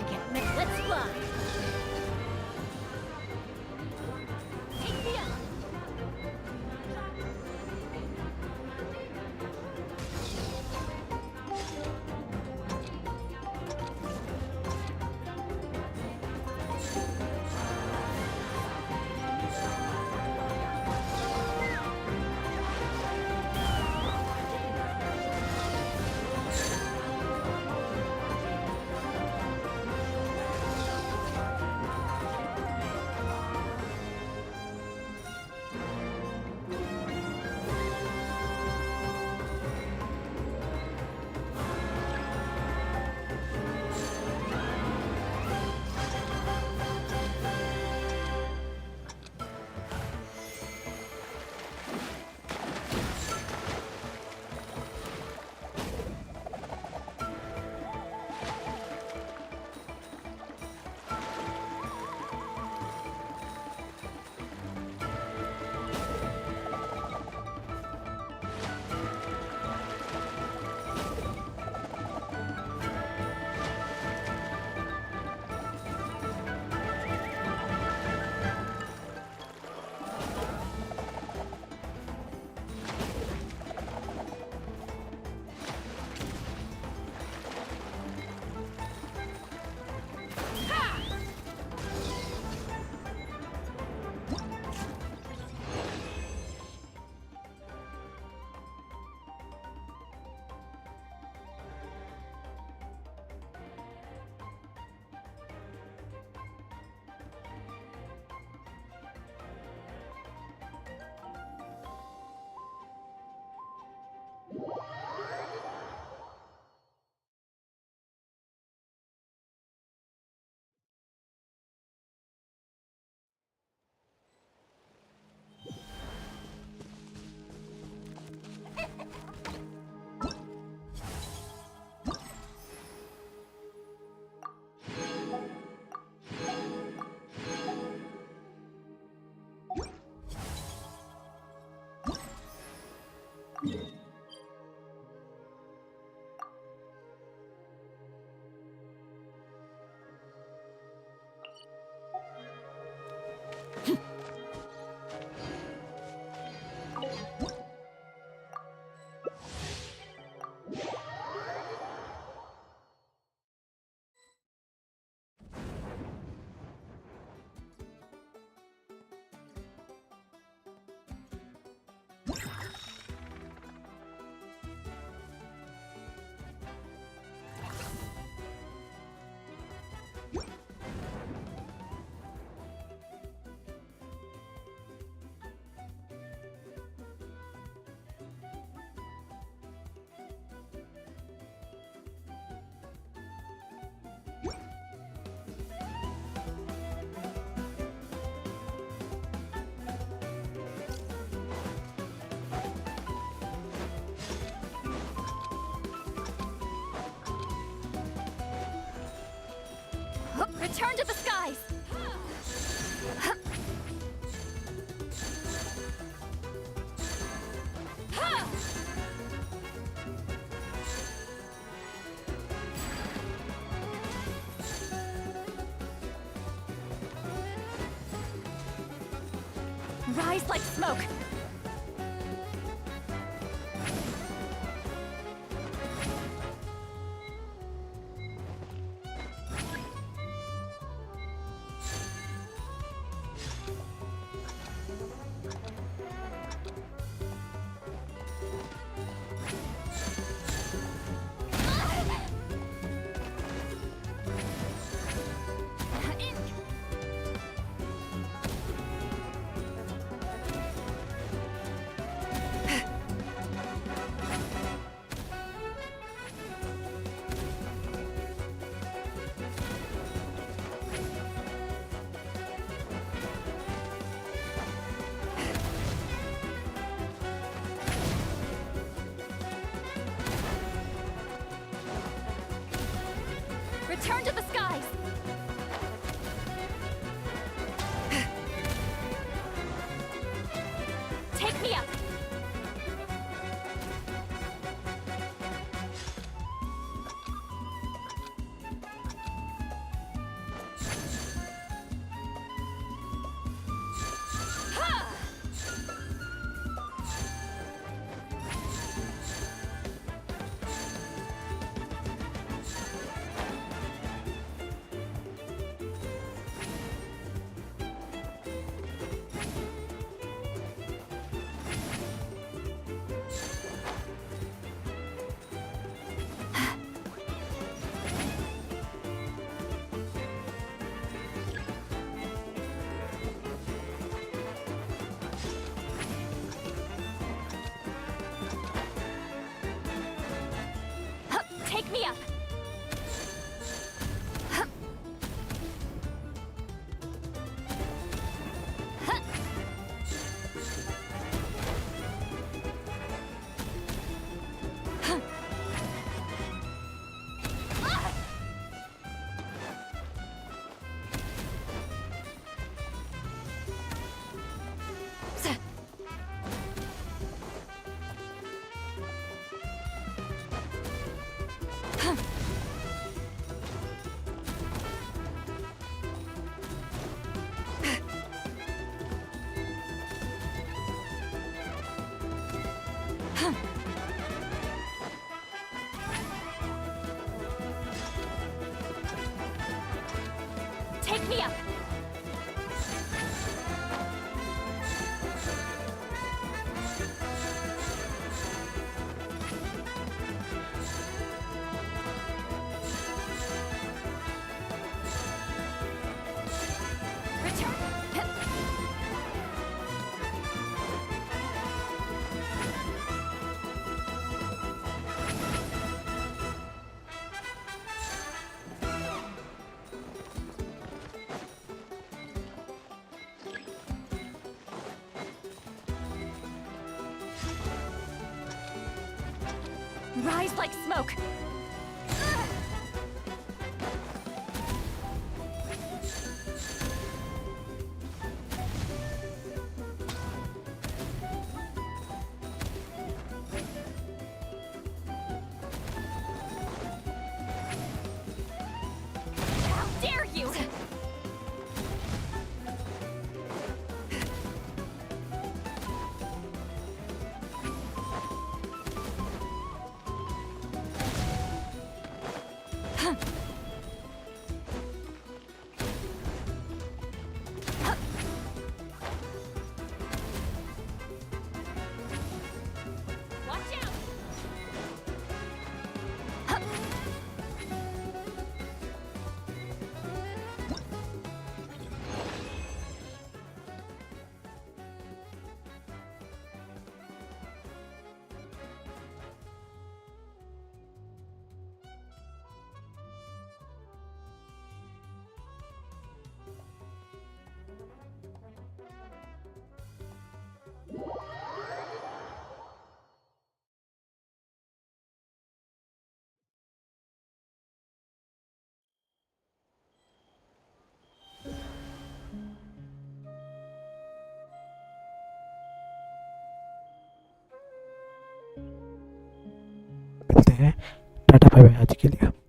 Can't miss. Let's fly. Take me out. Return to the skies! Rise like smoke! Return to the skies! Take me up! me up! Take me up! Rise like smoke! How dare you! मिलते हैं, tata bye bye आज के लिए।